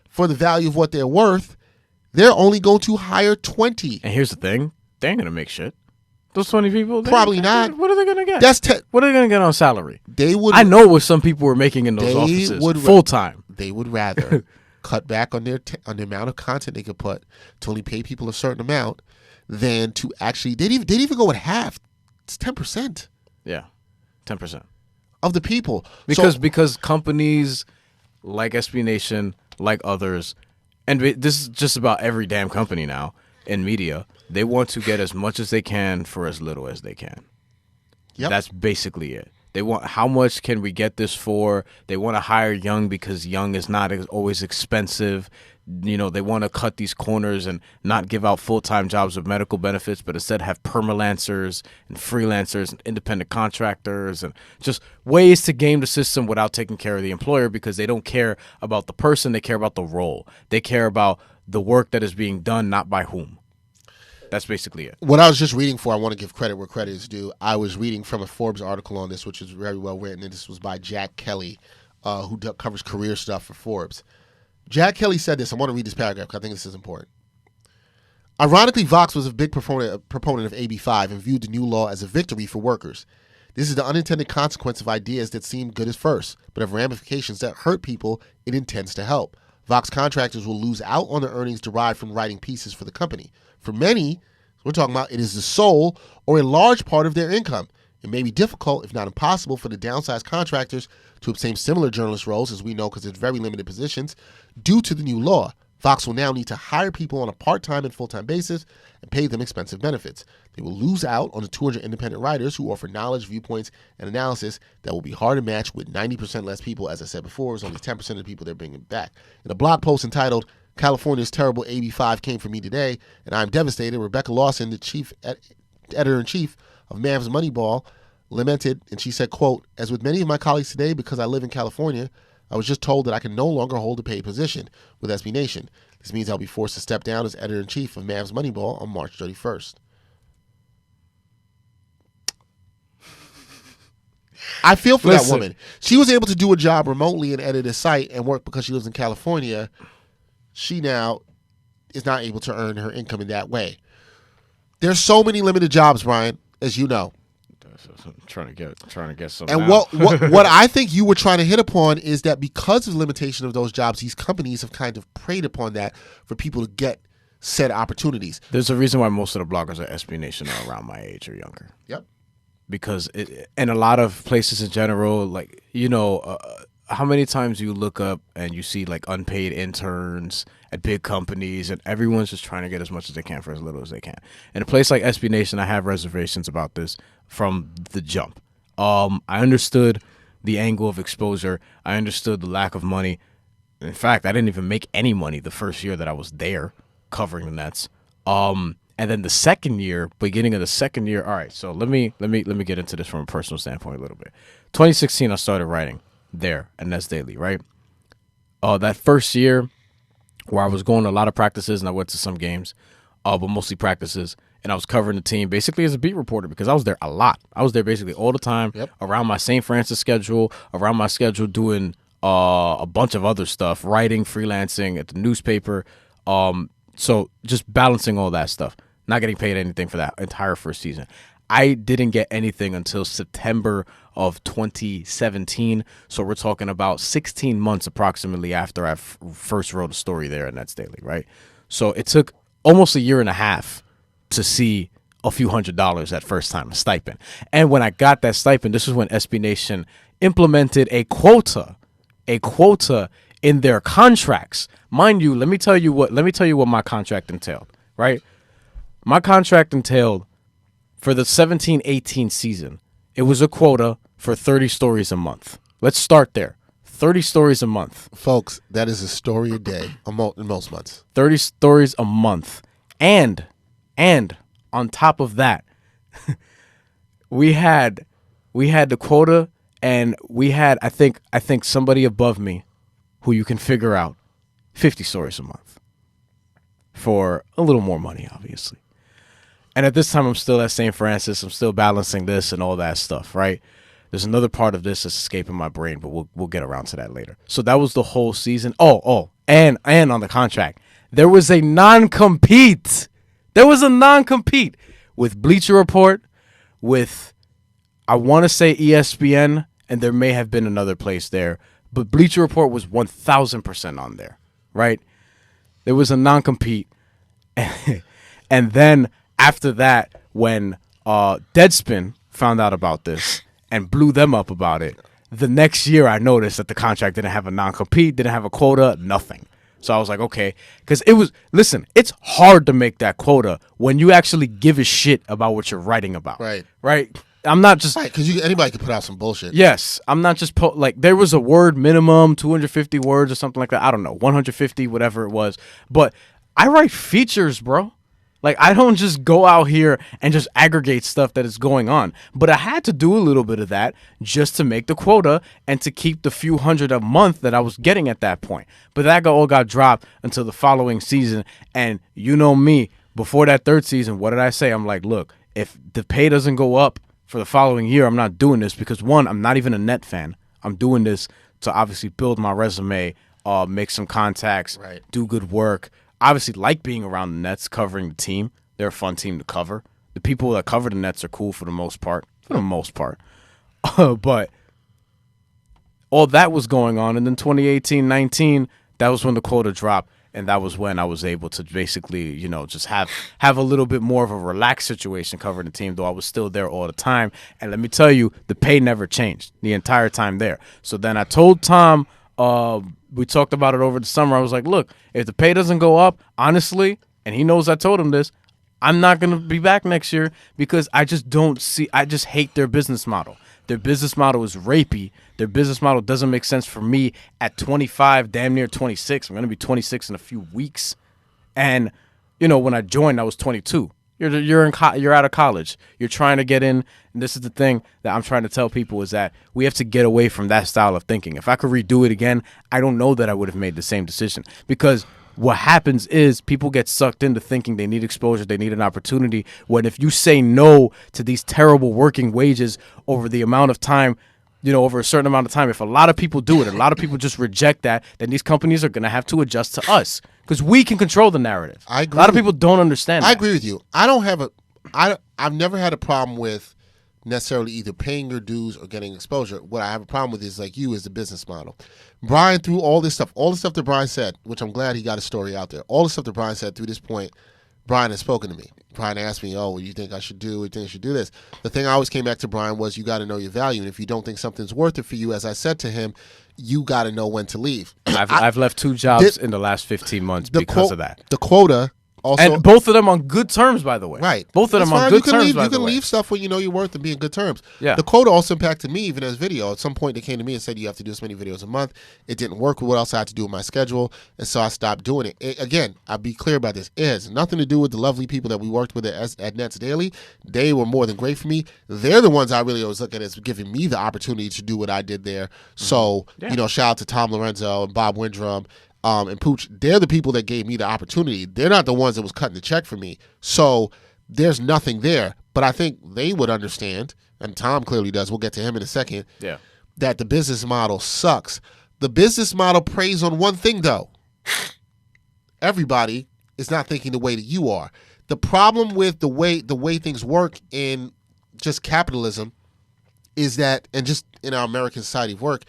[SPEAKER 2] for the value of what they're worth, they're only going to hire 20.
[SPEAKER 3] And here's the thing: they ain't gonna make shit. Those 20 people,
[SPEAKER 2] Probably not.
[SPEAKER 3] What are they gonna get?
[SPEAKER 2] That's
[SPEAKER 3] what are they gonna get on salary?
[SPEAKER 2] they would
[SPEAKER 3] I know what some people were making in those
[SPEAKER 2] They
[SPEAKER 3] offices
[SPEAKER 2] would-
[SPEAKER 3] full time.
[SPEAKER 2] they would rather cut back on their on the amount of content they could put to only pay people a certain amount than to actually they'd even go with half. It's 10%
[SPEAKER 3] Yeah, 10%.
[SPEAKER 2] of the people.
[SPEAKER 3] Because companies like SB Nation, like others, and this is just about every damn company now in media, they want to get as much as they can for as little as they can.
[SPEAKER 2] Yep.
[SPEAKER 3] That's basically it. They want, how much can we get this for? They want to hire young because young is not always expensive. You know, they want to cut these corners and not give out full-time jobs with medical benefits, but instead have permalancers and freelancers and independent contractors and just ways to game the system without taking care of the employer, because they don't care about the person. They care about the role. They care about the work that is being done, not by whom. That's basically it.
[SPEAKER 2] What I was just reading for, I want to give credit where credit is due. I was reading from a Forbes article on this, which is very well written, and this was by Jack Kelly, who covers career stuff for Forbes. Jack Kelly said this. I want to read this paragraph because I think this is important. Ironically, Vox was a big proponent of AB5 and viewed the new law as a victory for workers. This is the unintended consequence of ideas that seem good at first, but have ramifications that hurt people it intends to help. Vox contractors will lose out on the earnings derived from writing pieces for the company. For many, we're talking about, it is the sole or a large part of their income. It may be difficult, if not impossible, for the downsized contractors to obtain similar journalist roles, as we know, because it's very limited positions, due to the new law. Vox will now need to hire people on a part-time and full-time basis and pay them expensive benefits. They will lose out on the 200 independent writers who offer knowledge, viewpoints, and analysis that will be hard to match with 90% less people. As I said before, it's only 10% of the people they're bringing back. In a blog post entitled, "California's Terrible AB5 Came for Me Today, and I'm Devastated," Rebecca Lawson, the editor-in-chief of Mavs Moneyball, lamented, and she said, quote, "As with many of my colleagues today, because I live in California, I was just told that I can no longer hold a paid position with SB Nation. This means I'll be forced to step down as editor-in-chief of Mavs Moneyball on March 31st. I feel for that woman. She was able to do a job remotely and edit a site and work because she lives in California. She now is not able to earn her income in that way. There's so many limited jobs, Brian, as you know.
[SPEAKER 3] I'm trying to get some.
[SPEAKER 2] And
[SPEAKER 3] now.
[SPEAKER 2] what I think you were trying to hit upon is that because of the limitation of those jobs, these companies have kind of preyed upon that for people to get said opportunities.
[SPEAKER 3] There's a reason why most of the bloggers at SB Nation are around my age or younger.
[SPEAKER 2] Yep.
[SPEAKER 3] Because in a lot of places in general, like, you know, how many times you look up and you see like unpaid interns at big companies, and everyone's just trying to get as much as they can for as little as they can. In a place like SB Nation, I have reservations about this from the jump. I understood the angle of exposure. I understood the lack of money. In fact, I didn't even make any money the first year that I was there covering the Nets. And then the second year, beginning of the second year, all right, so let me get into this from a personal standpoint a little bit. 2016, I started writing there at NetsDaily, right? That first year where I was going to a lot of practices and I went to some games, but mostly practices, and I was covering the team basically as a beat reporter because I was there a lot. I was there basically all the time, around my St. Francis schedule, around my schedule doing a bunch of other stuff, writing, freelancing at the newspaper. So just balancing all that stuff, not getting paid anything for that entire first season. I didn't get anything until September of 2017. So we're talking about 16 months approximately after I first wrote a story there at NetsDaily, right? So it took almost a year and a half to see a few $100s that first time, a stipend. And when I got that stipend, this is when SB Nation implemented a quota in their contracts. Mind you, let me tell you what my contract entailed, right? My contract entailed for the 17-18 season, it was a quota for 30 stories a month. Let's start there. 30 stories a month.
[SPEAKER 2] Folks, that is a story a day in most months.
[SPEAKER 3] 30 stories a month. And on top of that, we had the quota, and we had I think somebody above me who you can figure out 50 stories a month for a little more money, obviously. And at this time, I'm still at St. Francis. I'm still balancing this and all that stuff, right? There's another part of this that's escaping my brain, but we'll get around to that later. So that was the whole season. And on the contract, there was a non-compete. There was a non-compete with Bleacher Report, with, I want to say ESPN, and there may have been another place there, but Bleacher Report was 1,000% on there, right? There was a non-compete. And then after that, when Deadspin found out about this and blew them up about it, the next year I noticed that the contract didn't have a non-compete, didn't have a quota, nothing. So I was like, okay, because it's hard to make that quota when you actually give a shit about what you're writing about. Right? I'm not just...
[SPEAKER 2] Right, because anybody could put out some bullshit.
[SPEAKER 3] Yes, I'm not just... there was a word minimum, 250 words or something like that. I don't know, 150, whatever it was. But I write features, bro. Like, I don't just go out here and just aggregate stuff that is going on. But I had to do a little bit of that just to make the quota and to keep the few hundred a month that I was getting at that point. But that all got dropped until the following season. And you know me, before that third season, what did I say? I'm like, look, if the pay doesn't go up for the following year, I'm not doing this because, one, I'm not even a Net fan. I'm doing this to obviously build my resume, make some contacts, do good work. Obviously like being around the Nets, covering the team. They're a fun team to cover. The people that cover the Nets are cool for the most part. But all that was going on. And then 2018-19, that was when the quota dropped. And that was when I was able to basically, just have a little bit more of a relaxed situation covering the team, though I was still there all the time. And let me tell you, the pay never changed the entire time there. So then I told Tom, we talked about it over the summer. I was like, look, if the pay doesn't go up, honestly, and he knows I told him this, I'm not going to be back next year because I just hate their business model. Their business model is rapey. Their business model doesn't make sense for me at 25, damn near 26. I'm going to be 26 in a few weeks. And, when I joined, I was 22. You're out of college. You're trying to get in. And this is the thing that I'm trying to tell people is that we have to get away from that style of thinking. If I could redo it again, I don't know that I would have made the same decision because what happens is people get sucked into thinking they need exposure, they need an opportunity, when if you say no to these terrible working wages over the amount of time, over a certain amount of time, if a lot of people do it, a lot of people just reject that, then these companies are going to have to adjust to us because we can control the narrative.
[SPEAKER 2] I agree.
[SPEAKER 3] A lot of people don't understand that.
[SPEAKER 2] I agree with you. I've never had a problem with necessarily either paying your dues or getting exposure. What I have a problem with is the business model. Bryan, through all the stuff that Bryan said, which I'm glad he got a story out there, all the stuff that Bryan said through this point, Bryan has spoken to me. Bryan asked me, what do you think I should do? You think I should do this? The thing I always came back to Bryan was you got to know your value. And if you don't think something's worth it for you, as I said to him, you got to know when to leave.
[SPEAKER 3] I've left 2 jobs in the last 15 months because of that.
[SPEAKER 2] The quota also,
[SPEAKER 3] and both of them on good terms, by the way.
[SPEAKER 2] Right.
[SPEAKER 3] Both of them on good terms, by the way.
[SPEAKER 2] You can leave stuff when you know your worth and be in good terms.
[SPEAKER 3] Yeah.
[SPEAKER 2] The quota also impacted me even as video. At some point, they came to me and said, you have to do this many videos a month. It didn't work with what else I had to do with my schedule, and so I stopped doing it. Again, I'll be clear about this. It has nothing to do with the lovely people that we worked with at NetsDaily. They were more than great for me. They're the ones I really always look at as giving me the opportunity to do what I did there. So, shout out to Tom Lorenzo and Bob Windrum, and Pooch. They're the people that gave me the opportunity. They're not the ones that was cutting the check for me. So there's nothing there. But I think they would understand, and Tom clearly does, we'll get to him in a second, that the business model sucks. The business model preys on one thing, though. Everybody is not thinking the way that you are. The problem with the way things work in just capitalism is that, and just in our American society of work,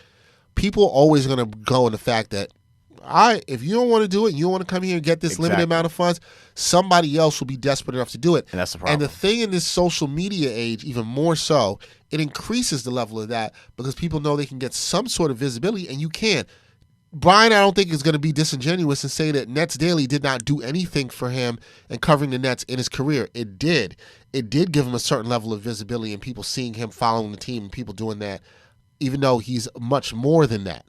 [SPEAKER 2] people are always going to go in the fact that if you don't want to do it, you don't want to come here and get this limited amount of funds, somebody else will be desperate enough to do it.
[SPEAKER 3] And that's the problem.
[SPEAKER 2] And the thing in this social media age, even more so, it increases the level of that because people know they can get some sort of visibility, and you can. Bryan, I don't think, is going to be disingenuous and say that NetsDaily did not do anything for him in covering the Nets in his career. It did. It did give him a certain level of visibility and people seeing him following the team and people doing that, even though he's much more than that.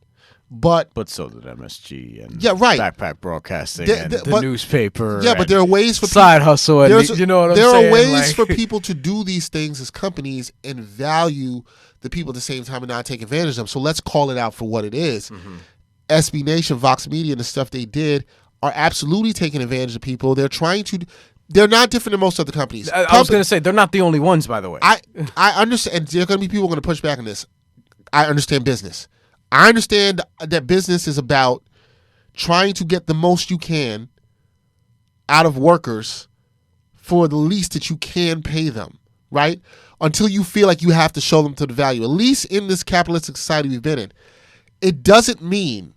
[SPEAKER 2] But
[SPEAKER 3] so did MSG and Backpack Broadcasting and the newspaper.
[SPEAKER 2] Yeah, but there are ways for
[SPEAKER 3] side hustle. And you know what I'm saying?
[SPEAKER 2] There are ways for people to do these things as companies and value the people at the same time and not take advantage of them. So let's call it out for what it is. Mm-hmm. SB Nation, Vox Media, and the stuff they did are absolutely taking advantage of people. They're trying to. They're not different than most other companies.
[SPEAKER 3] I was going to say they're not the only ones, by the way.
[SPEAKER 2] I understand. And there are going to be people going to push back on this. I understand business. I understand that business is about trying to get the most you can out of workers for the least that you can pay them, right? Until you feel like you have to show them to the value. At least in this capitalistic society we've been in, it doesn't mean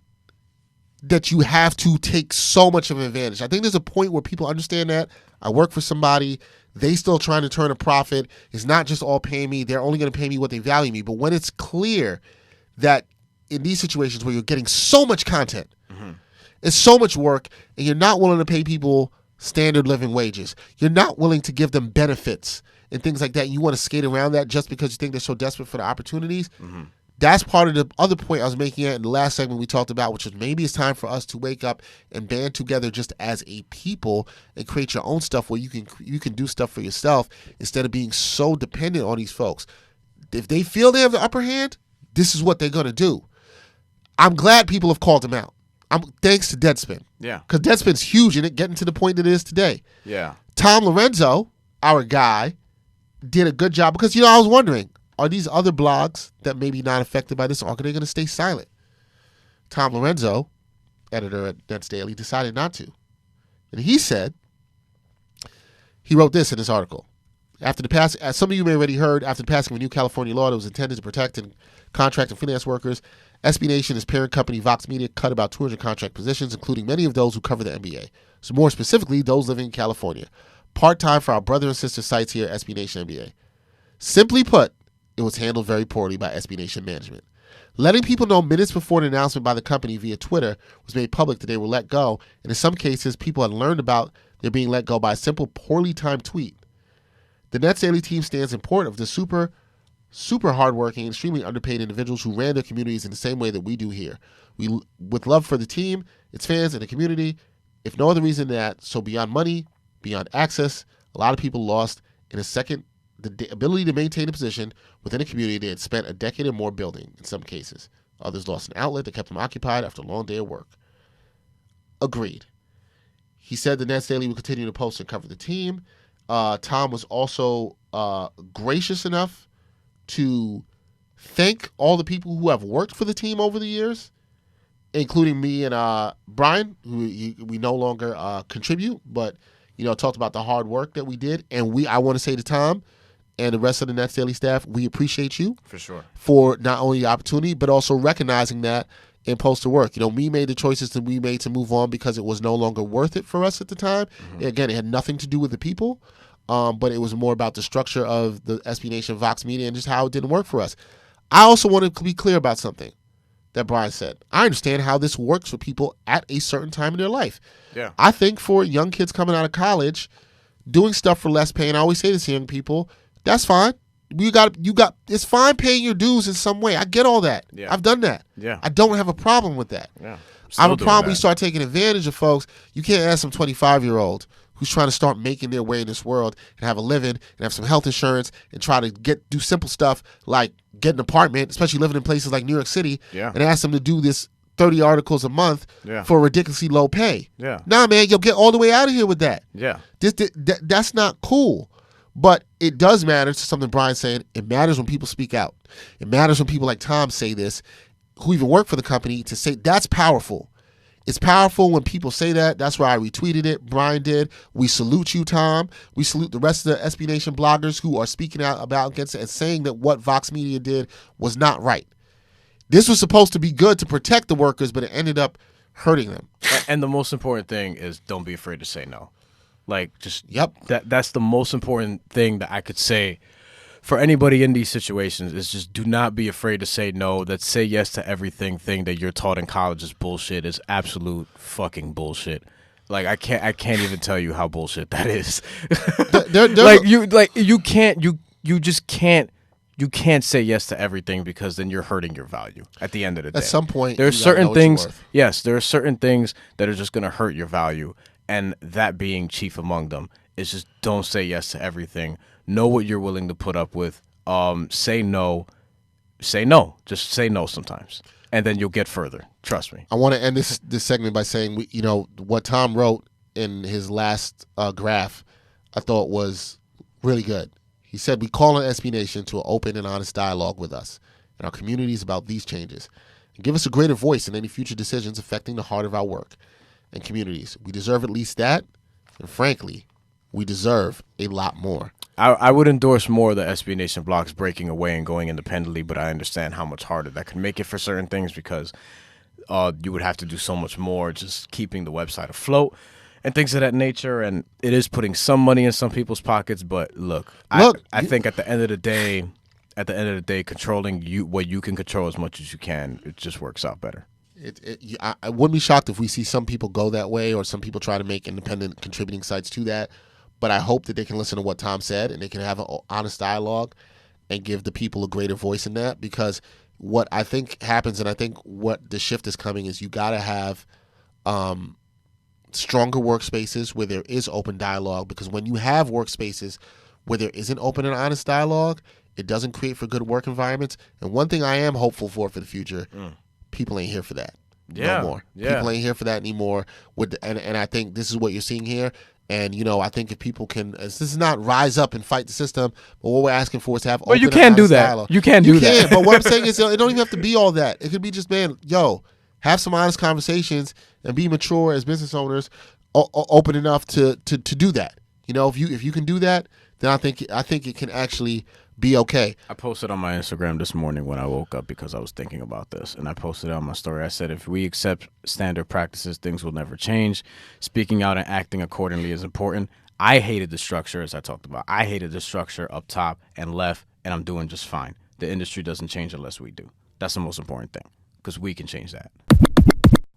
[SPEAKER 2] that you have to take so much of an advantage. I think there's a point where people understand that. I work for somebody. They still trying to turn a profit. It's not just all paying me. They're only going to pay me what they value me. But when it's clear that in these situations where you're getting so much content, it's so much work, and you're not willing to pay people standard living wages. You're not willing to give them benefits and things like that. You want to skate around that just because you think they're so desperate for the opportunities. Mm-hmm. That's part of the other point I was making in the last segment we talked about, which is maybe it's time for us to wake up and band together just as a people and create your own stuff where you can do stuff for yourself instead of being so dependent on these folks. If they feel they have the upper hand, this is what they're going to do. I'm glad people have called him out. Thanks to Deadspin.
[SPEAKER 3] Yeah.
[SPEAKER 2] Because Deadspin's huge in it, getting to the point that it is today.
[SPEAKER 3] Yeah.
[SPEAKER 2] Tom Lorenzo, our guy, did a good job because, I was wondering, are these other blogs that may be not affected by this, are they going to stay silent? Tom Lorenzo, editor at NetsDaily, decided not to. And he wrote this in his article. After the pass, as some of you may have already heard, after the passing of a new California law that was intended to protect and contract and freelance workers, SB Nation, his parent company, Vox Media, cut about 200 contract positions, including many of those who cover the NBA. So more specifically, those living in California. Part-time for our brother and sister sites here at SB Nation NBA. Simply put, it was handled very poorly by SB Nation management. Letting people know minutes before an announcement by the company via Twitter was made public that they were let go, and in some cases, people had learned about their being let go by a simple, poorly timed tweet. The NetsDaily team stands in support of the super hardworking, extremely underpaid individuals who ran their communities in the same way that we do here. We, with love for the team, its fans, and the community, if no other reason than that, so beyond money, beyond access, a lot of people lost in a second the ability to maintain a position within a community they had spent a decade or more building in some cases. Others lost an outlet that kept them occupied after a long day of work. Agreed. He said the NetsDaily would continue to post and cover the team. Tom was also gracious enough to thank all the people who have worked for the team over the years, including me and Brian, who we no longer contribute, but talked about the hard work that we did. And I want to say to Tom and the rest of the NetsDaily staff, we appreciate you
[SPEAKER 3] for sure
[SPEAKER 2] for not only the opportunity but also recognizing that and post to work. We made the choices that we made to move on because it was no longer worth it for us at the time. Mm-hmm. Again, it had nothing to do with the people. But it was more about the structure of the SB Nation Vox Media and just how it didn't work for us. I also want to be clear about something that Bryan said. I understand how this works for people at a certain time in their life.
[SPEAKER 3] Yeah.
[SPEAKER 2] I think for young kids coming out of college, doing stuff for less pay, and I always say this to young people, that's fine. It's fine paying your dues in some way. I get all that.
[SPEAKER 3] Yeah.
[SPEAKER 2] I've done that.
[SPEAKER 3] Yeah.
[SPEAKER 2] I don't have a problem with that.
[SPEAKER 3] Yeah.
[SPEAKER 2] I have a problem when you start taking advantage of folks. You can't ask some 25-year-old who's trying to start making their way in this world and have a living and have some health insurance and try to do simple stuff like get an apartment, especially living in places like New York City, and ask them to do this 30 articles a month for ridiculously low pay.
[SPEAKER 3] Yeah.
[SPEAKER 2] Nah, man, you'll get all the way out of here with that.
[SPEAKER 3] Yeah.
[SPEAKER 2] That's not cool. But it does matter, to something Bryan's saying, it matters when people speak out. It matters when people like Tom say this, who even work for the company, to say that's powerful. It's powerful when people say that. That's why I retweeted it. Bryan did. We salute you, Tom. We salute the rest of the SB Nation bloggers who are speaking out against it and saying that what Vox Media did was not right. This was supposed to be good to protect the workers, but it ended up hurting them.
[SPEAKER 3] And the most important thing is don't be afraid to say no. Like, just
[SPEAKER 2] Yep.
[SPEAKER 3] That's the most important thing that I could say for anybody in these situations is just do not be afraid to say no. That say yes to everything thing that you're taught in college is bullshit. Is absolute fucking bullshit. Like I can't even tell you how bullshit that is. You can't say yes to everything because then you're hurting your value at the end of the day.
[SPEAKER 2] At some point,
[SPEAKER 3] there are certain things. Yes, there are certain things that are just going to hurt your value, and that being chief among them is just don't say yes to everything. Know what you're willing to put up with. Say no. Say no. Just say no sometimes, and then you'll get further. Trust me.
[SPEAKER 2] I want to end this segment by saying, what Tom wrote in his last graph, I thought was really good. He said, we call on SB Nation to an open and honest dialogue with us and our communities about these changes and give us a greater voice in any future decisions affecting the heart of our work and communities. We deserve at least that, and frankly, we deserve a lot more.
[SPEAKER 3] I would endorse more of the SB Nation blocks breaking away and going independently, but I understand how much harder that can make it for certain things because you would have to do so much more just keeping the website afloat and things of that nature, and it is putting some money in some people's pockets. But look, I think at the end of the day, controlling what you can control as much as you can, it just works out better.
[SPEAKER 2] I wouldn't be shocked if we see some people go that way, or some people try to make independent contributing sites to that. But I hope that they can listen to what Tom said and they can have an honest dialogue and give the people a greater voice in that. Because what I think happens, and I think what the shift is coming, is you got to have stronger workspaces where there is open dialogue, because when you have workspaces where there isn't open and honest dialogue, it doesn't create for good work environments. And one thing I am hopeful for the future, people ain't here for that. No more. People ain't here for that anymore. And I think this is what you're seeing here. And, I think if people can, this is not rise up and fight the system, but what we're asking for is to have open
[SPEAKER 3] you can do that.
[SPEAKER 2] dialogue.
[SPEAKER 3] You can do that.
[SPEAKER 2] But what I'm saying is, it don't even have to be all that. It could be just, have some honest conversations and be mature as business owners, open enough to do that. If you can do that, then I think it can actually be okay.
[SPEAKER 3] I posted on my Instagram this morning when I woke up because I was thinking about this, and I posted it on my story. I said, if we accept standard practices, things will never change. Speaking out and acting accordingly is important. I hated the structure, as I talked about. I hated the structure up top and left, and I'm doing just fine. The industry doesn't change unless we do. That's the most important thing, because we can change that.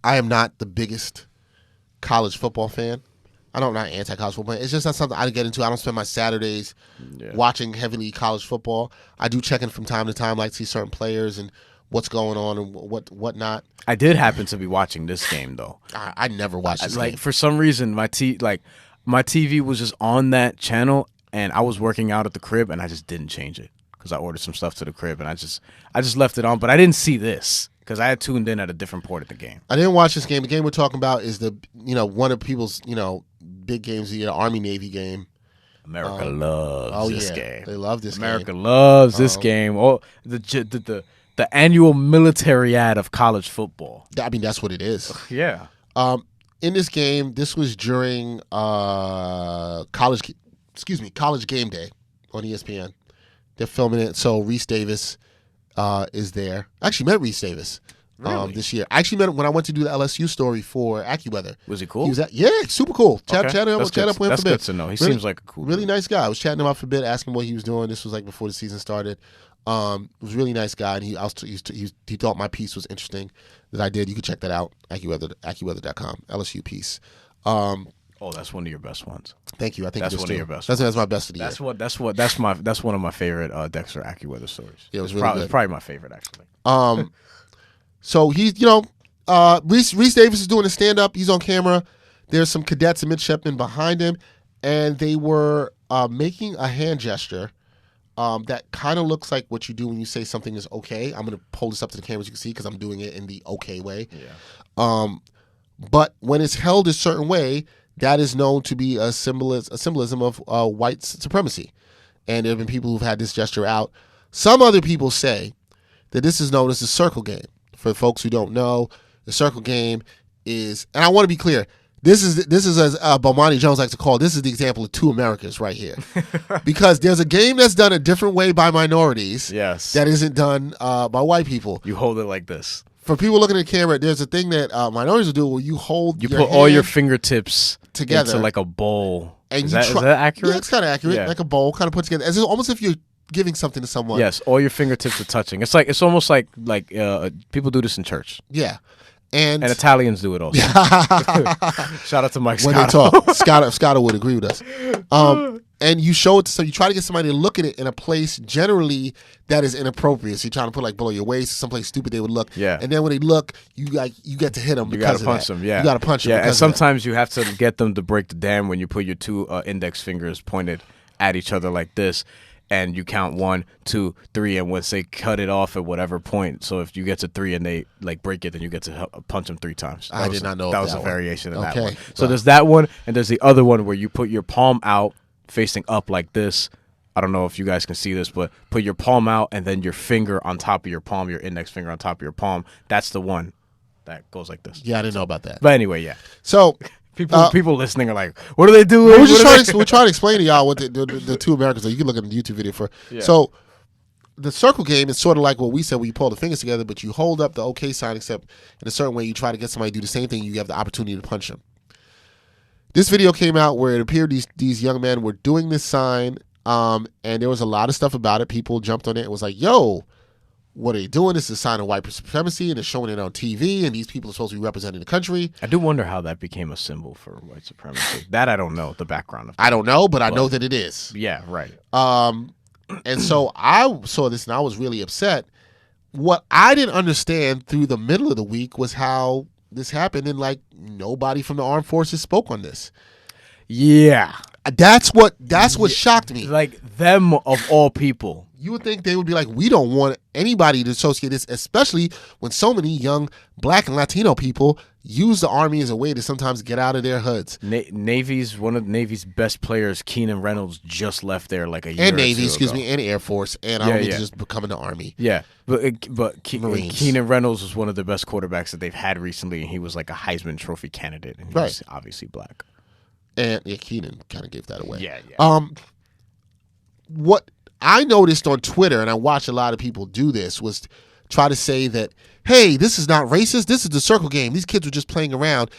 [SPEAKER 2] I am not the biggest college football fan. I'm not anti-college football. It's just not something I get into. I don't spend my Saturdays watching heavily college football. I do check in from time to time, like to see certain players and what's going on and whatnot.
[SPEAKER 3] I did happen to be watching this game, though.
[SPEAKER 2] I never watched this game.
[SPEAKER 3] For some reason, my TV was just on that channel, and I was working out at the crib, and I just didn't change it because I ordered some stuff to the crib, and I just left it on. But I didn't see this, because I had tuned in at a different point of the game.
[SPEAKER 2] I didn't watch this game. The game we're talking about is one of people's big games, the Army-Navy game.
[SPEAKER 3] America loves this game.
[SPEAKER 2] They love this
[SPEAKER 3] America loves this game. Oh, the annual military ad of college football.
[SPEAKER 2] I mean, that's what it is.
[SPEAKER 3] Yeah.
[SPEAKER 2] In this game, this was during college game day on ESPN. They're filming it, so Reese Davis is there. I actually met Reese Davis this year. I actually met him when I went to do the LSU story for AccuWeather.
[SPEAKER 3] Was he cool?
[SPEAKER 2] He was super cool. Chat up with him for a bit.
[SPEAKER 3] That's good to know. He seems like a cool
[SPEAKER 2] really
[SPEAKER 3] dude.
[SPEAKER 2] Nice guy. I was chatting him up for a bit, asking what he was doing. This was like before the season started. Was a really nice guy, and he thought my piece was interesting that I did. You can check that out. AccuWeather.com. LSU piece.
[SPEAKER 3] That's one of your best ones.
[SPEAKER 2] Thank you. I think
[SPEAKER 3] that's one of your best. That's
[SPEAKER 2] my best of the year.
[SPEAKER 3] That's one of my favorite Dexter AccuWeather stories.
[SPEAKER 2] Yeah, it was really good.
[SPEAKER 3] It's probably my favorite, actually.
[SPEAKER 2] So he's Reese Davis is doing a stand up. He's on camera. There's some cadets and midshipmen behind him, and they were making a hand gesture that kind of looks like what you do when you say something is okay. I'm going to pull this up to the camera so you can see, because I'm doing it in the okay way.
[SPEAKER 3] Yeah.
[SPEAKER 2] But when it's held a certain way, that is known to be a symbolism of white supremacy. And there have been people who've had this gesture out. Some other people say that this is known as the circle game. For folks who don't know, the circle game is, and I want to be clear, this is as Bomani Jones likes to call it, this is the example of two Americas right here. Because there's a game that's done a different way by minorities that isn't done by white people.
[SPEAKER 3] You hold it like this.
[SPEAKER 2] For people looking at the camera, there's a thing that minorities will do where you
[SPEAKER 3] put all your fingertips
[SPEAKER 2] together
[SPEAKER 3] into like a bowl.
[SPEAKER 2] And
[SPEAKER 3] is that accurate?
[SPEAKER 2] Yeah, it's kind of accurate.
[SPEAKER 3] Yeah.
[SPEAKER 2] Like a bowl, kind of put together. It's almost if you're giving something to someone.
[SPEAKER 3] Yes, all your fingertips are touching. It's almost like people do this in church.
[SPEAKER 2] Yeah. And
[SPEAKER 3] Italians do it also. Shout out to Mike
[SPEAKER 2] when
[SPEAKER 3] Scotto.
[SPEAKER 2] they talk. Scotto would agree with us. And you show it, so you try to get somebody to look at it in a place generally that is inappropriate. So you're trying to put like below your waist, someplace stupid they would look.
[SPEAKER 3] Yeah.
[SPEAKER 2] And then when they look, you get to hit them because
[SPEAKER 3] You gotta punch them. Yeah.
[SPEAKER 2] You got to punch them.
[SPEAKER 3] Yeah, and sometimes you have to get them to break the dam when you put your two index fingers pointed at each other like this. And you count 1, 2, 3, and once they cut it off at whatever point, so if you get to 3 and they like break it, then you get to punch them 3 times.
[SPEAKER 2] I did not know
[SPEAKER 3] that was
[SPEAKER 2] that
[SPEAKER 3] a
[SPEAKER 2] one.
[SPEAKER 3] variation of that
[SPEAKER 2] Okay.
[SPEAKER 3] one. So there's that one, and there's the other one where you put your palm out, facing up like this. I don't know if you guys can see this, but put your palm out and then your finger on top of your palm, your index finger on top of your palm. That's the one that goes like this.
[SPEAKER 2] Yeah, I didn't know about that.
[SPEAKER 3] But anyway, yeah.
[SPEAKER 2] So
[SPEAKER 3] People listening are like, what are they doing?
[SPEAKER 2] we're trying to explain to y'all what the two Americans are. You can look at the YouTube video for.
[SPEAKER 3] Yeah.
[SPEAKER 2] So the circle game is sort of like what we said, where you pull the fingers together, but you hold up the OK sign, except in a certain way you try to get somebody to do the same thing. You have the opportunity to punch them. This video came out where it appeared these young men were doing this sign, and there was a lot of stuff about it. People jumped on it and was like, yo, what are they doing? This is a sign of white supremacy, and they're showing it on TV, and these people are supposed to be representing the country.
[SPEAKER 3] I do wonder how that became a symbol for white supremacy. That I don't know, the background of that.
[SPEAKER 2] I don't know, but I know that it is.
[SPEAKER 3] Yeah, right.
[SPEAKER 2] And so I saw this and I was really upset. What I didn't understand through the middle of the week was how this happened, and like nobody from the armed forces spoke on this.
[SPEAKER 3] Yeah.
[SPEAKER 2] That's what shocked me.
[SPEAKER 3] Like them of all people.
[SPEAKER 2] You would think they would be like, we don't want anybody to associate this, especially when so many young Black and Latino people use the Army as a way to sometimes get out of their hoods.
[SPEAKER 3] One of the Navy's best players, Keenan Reynolds, just left there like a year
[SPEAKER 2] and
[SPEAKER 3] or
[SPEAKER 2] Navy,
[SPEAKER 3] two
[SPEAKER 2] excuse
[SPEAKER 3] ago.
[SPEAKER 2] me, and Air Force, and I don't mean to just become in the Army.
[SPEAKER 3] Yeah, but
[SPEAKER 2] Marines.
[SPEAKER 3] Keenan Reynolds was one of the best quarterbacks that they've had recently, and he was like a Heisman Trophy candidate, and he was obviously Black.
[SPEAKER 2] And yeah, Keenan kind of gave that away.
[SPEAKER 3] Yeah.
[SPEAKER 2] What I noticed on Twitter, and I watched a lot of people do this, was try to say that, hey, this is not racist. This is the circle game. These kids were just playing around.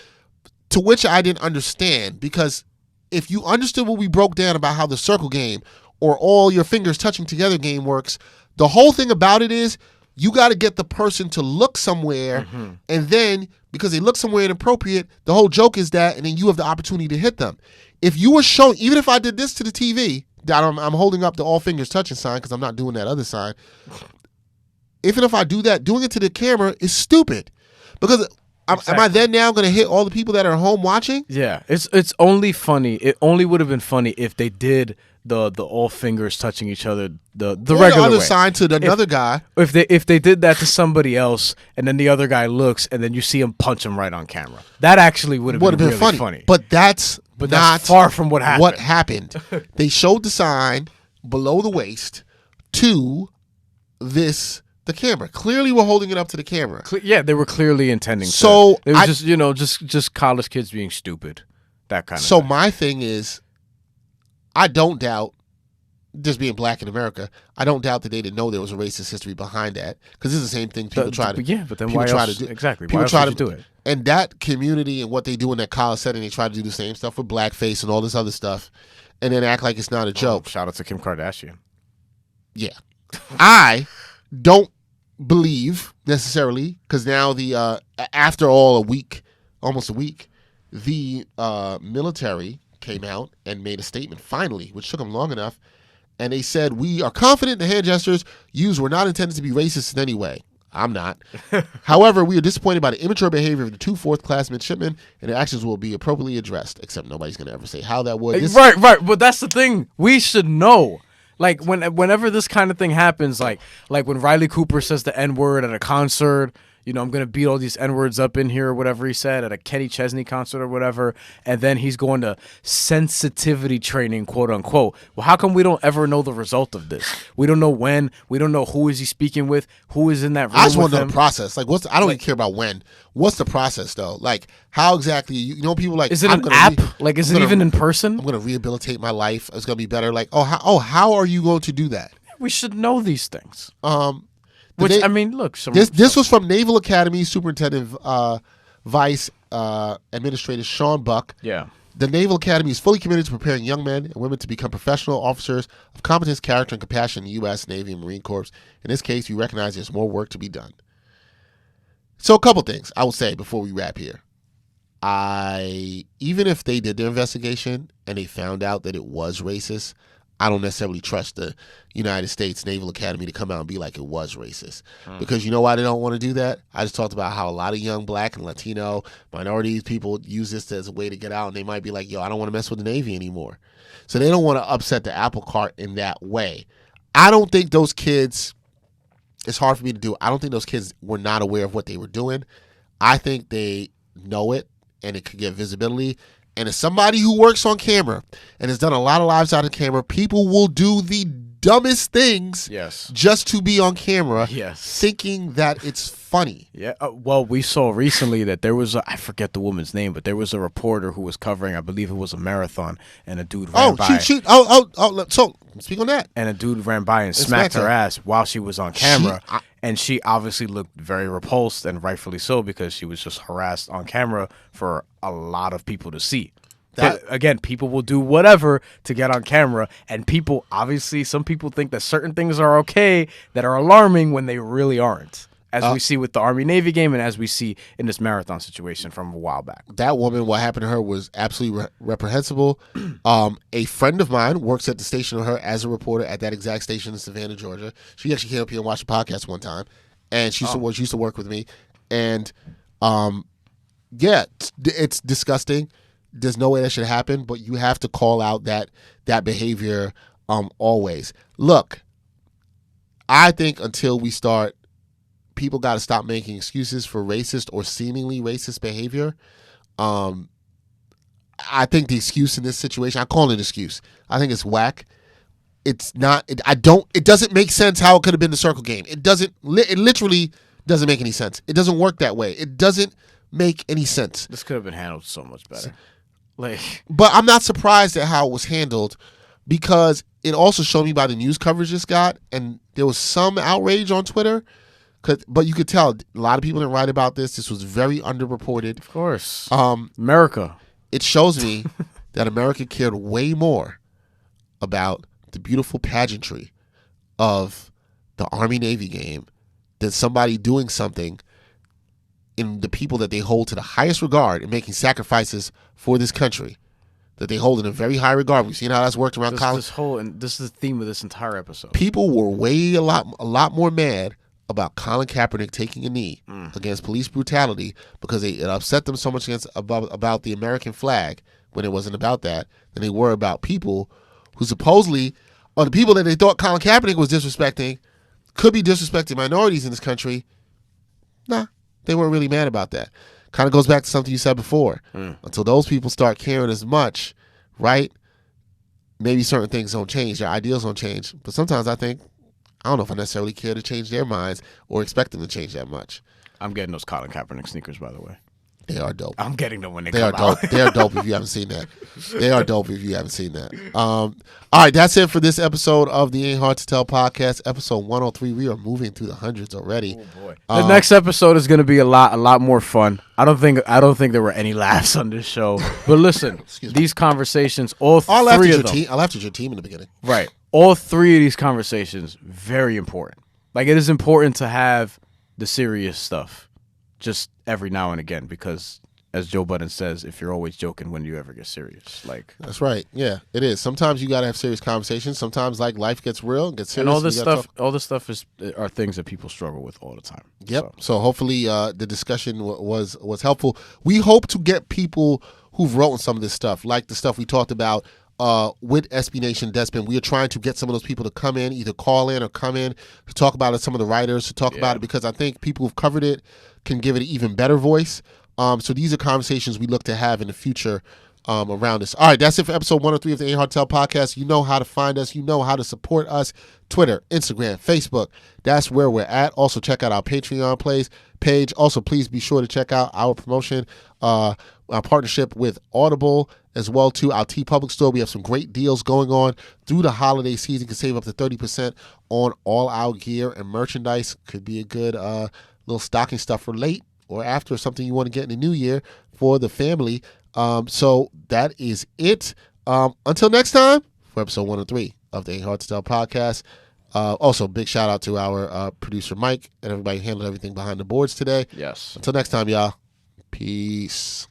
[SPEAKER 2] To which I didn't understand, because if you understood what we broke down about how the circle game or all your fingers touching together game works, the whole thing about it is you got to get the person to look somewhere, and then because they look somewhere inappropriate, the whole joke is that, and then you have the opportunity to hit them. If you were showing, even if I did this to the TV, I'm holding up the all fingers touching sign because I'm not doing that other sign. Even if I do that, doing it to the camera is stupid. Because am I then now going to hit all the people that are home watching?
[SPEAKER 3] Yeah, it's only funny. It only would have been funny if they did the all fingers touching each other the regular
[SPEAKER 2] the other
[SPEAKER 3] way.
[SPEAKER 2] sign to another guy.
[SPEAKER 3] If they did that to somebody else, and then the other guy looks, and then you see him punch him right on camera. That actually would have been really funny.
[SPEAKER 2] But that's not
[SPEAKER 3] far from what happened.
[SPEAKER 2] What happened? They showed the sign below the waist to the camera. Clearly, we're holding it up to the camera.
[SPEAKER 3] Yeah, they were clearly intending.
[SPEAKER 2] So
[SPEAKER 3] it was just college kids being stupid. That kind of.
[SPEAKER 2] So
[SPEAKER 3] thing.
[SPEAKER 2] my thing is, I don't doubt, just being Black in America, I don't doubt that they didn't know there was a racist history behind that, because this is the same thing people try to.
[SPEAKER 3] Yeah, but then
[SPEAKER 2] people
[SPEAKER 3] why
[SPEAKER 2] try
[SPEAKER 3] else?
[SPEAKER 2] to do
[SPEAKER 3] Exactly.
[SPEAKER 2] People
[SPEAKER 3] Why else
[SPEAKER 2] try
[SPEAKER 3] would
[SPEAKER 2] to
[SPEAKER 3] you do it?
[SPEAKER 2] And that community and what they do in that college setting, they try to do the same stuff with blackface and all this other stuff, and then act like it's not a joke.
[SPEAKER 3] Shout out to Kim Kardashian.
[SPEAKER 2] Yeah, I don't believe necessarily, because now after all almost a week, the military came out and made a statement finally, which took them long enough, and they said, we are confident the hand gestures used were not intended to be racist in any way. I'm not. However, we are disappointed by the immature behavior of the two fourth-class midshipmen, and their actions will be appropriately addressed, except nobody's going to ever say how that would.
[SPEAKER 3] Right, but that's the thing. We should know. Like, whenever this kind of thing happens, like when Riley Cooper says the N-word at a concert, I'm going to beat all these N-words up in here or whatever he said at a Kenny Chesney concert or whatever, and then he's going to sensitivity training, quote unquote. Well, how come we don't ever know the result of this? We don't know when. We don't know who is he speaking with, who is in that room with him.
[SPEAKER 2] I just want to know the process. Like, I don't even care about when. What's the process, though? Like, how exactly, people like...
[SPEAKER 3] Is it an app? Is it even in person?
[SPEAKER 2] I'm going to rehabilitate my life. It's going to be better. Like, how are you going to do that?
[SPEAKER 3] We should know these things.
[SPEAKER 2] Look, this was from Naval Academy Superintendent Vice Administrator Sean Buck.
[SPEAKER 3] Yeah.
[SPEAKER 2] The Naval Academy is fully committed to preparing young men and women to become professional officers of competence, character, and compassion in the U.S. Navy and Marine Corps. In this case, we recognize there's more work to be done. So a couple things I will say before we wrap here. Even if they did their investigation and they found out that it was racist, I don't necessarily trust the United States Naval Academy to come out and be like it was racist. Because you know why they don't want to do that? I just talked about how a lot of young Black and Latino minorities people use this as a way to get out, and they might be like, yo, I don't want to mess with the Navy anymore. So they don't want to upset the apple cart in that way. I don't think those kids, it's hard for me to do, I don't think those kids were not aware of what they were doing. I think they know it, and it could get visibility. And as somebody who works on camera and has done a lot of lives out of camera, people will do the dumbest things just to be on camera, thinking that it's funny.
[SPEAKER 3] Yeah. Well, we saw recently that there was I forget the woman's name, but there was a reporter who was covering, I believe it was a marathon, and a dude ran by.
[SPEAKER 2] So speak on that.
[SPEAKER 3] And a dude ran by and smacked her ass while she was on camera. And she obviously looked very repulsed, and rightfully so, because she was just harassed on camera for a lot of people to see. Again, people will do whatever to get on camera, and people, obviously, some people think that certain things are okay that are alarming when they really aren't, as we see with the Army-Navy game and as we see in this marathon situation from a while back.
[SPEAKER 2] That woman, what happened to her was absolutely reprehensible. A friend of mine works at the station with her as a reporter at that exact station in Savannah, Georgia. She actually came up here and watched the podcast one time, and she used to work with me. And, it's disgusting. There's no way that should happen, but you have to call out that behavior always. Look, I think until we start, people got to stop making excuses for racist or seemingly racist behavior. I think the excuse in this situation, I call it an excuse. I think it's whack. It's not. It doesn't make sense how it could have been the circle game. It literally doesn't make any sense. It doesn't work that way. It doesn't make any sense.
[SPEAKER 3] This could have been handled so much better.
[SPEAKER 2] But I'm not surprised at how it was handled, because it also showed me by the news coverage this got, and there was some outrage on Twitter. But you could tell a lot of people didn't write about this. This was very underreported.
[SPEAKER 3] Of course. America.
[SPEAKER 2] It shows me that America cared way more about the beautiful pageantry of the Army-Navy game than somebody doing something in the people that they hold to the highest regard and making sacrifices for this country that they hold in a very high regard. We've seen how that's worked around college.
[SPEAKER 3] This is the theme of this entire episode.
[SPEAKER 2] People were a lot more mad about Colin Kaepernick taking a knee against police brutality because it upset them so much about the American flag when it wasn't about that than they were about people who supposedly, or the people that they thought Colin Kaepernick was disrespecting, could be disrespecting minorities in this country. Nah. They weren't really mad about that. Kind of goes back to something you said before. Until those people start caring as much, right? Maybe certain things don't change. Their ideals don't change. But sometimes I don't know if I necessarily care to change their minds or expect them to change that much.
[SPEAKER 3] I'm getting those Colin Kaepernick sneakers, by the way.
[SPEAKER 2] They are dope.
[SPEAKER 3] I'm getting them when they come
[SPEAKER 2] out.
[SPEAKER 3] They
[SPEAKER 2] are dope if you haven't seen that. They are dope if you haven't seen that. All right, that's it for this episode of the Ain't Hard to Tell podcast, episode 103. We are moving through the hundreds already.
[SPEAKER 3] Oh boy. The next episode is going to be a lot more fun. I don't think there were any laughs on this show. But listen, these conversations, all three of them.
[SPEAKER 2] I laughed at your team in the beginning.
[SPEAKER 3] Right. All three of these conversations, very important. Like, it is important to have the serious stuff just every now and again, because as Joe Budden says, if you're always joking, when do you ever get serious? Like,
[SPEAKER 2] that's right. Yeah, it is. Sometimes you got to have serious conversations. Sometimes life gets real and gets serious.
[SPEAKER 3] And all this stuff are things that people struggle with all the time.
[SPEAKER 2] Yep. So hopefully the discussion was helpful. We hope to get people who've written some of this stuff, like the stuff we talked about with SB Nation Deadspin. We are trying to get some of those people to come in, either call in or come in to talk about it. Some of the writers to talk about it, because I think people who've covered it can give it an even better voice. So these are conversations we look to have in the future around this. All right, that's it for episode 103 of the Ain't Hard to Tell podcast. You know how to find us. You know how to support us. Twitter, Instagram, Facebook. That's where we're at. Also, check out our Patreon page. Also, please be sure to check out our promotion, our partnership with Audible, as well too. Our TeePublic store. We have some great deals going on through the holiday season. You can save up to 30% on all our gear and merchandise. Could be a good little stocking stuff for late or after, something you want to get in the new year for the family. So that is it. Until next time, for episode 103 of the Ain't Hard to Tell podcast. Also, big shout out to our producer Mike and everybody who handled everything behind the boards today.
[SPEAKER 3] Yes.
[SPEAKER 2] Until next time, y'all. Peace.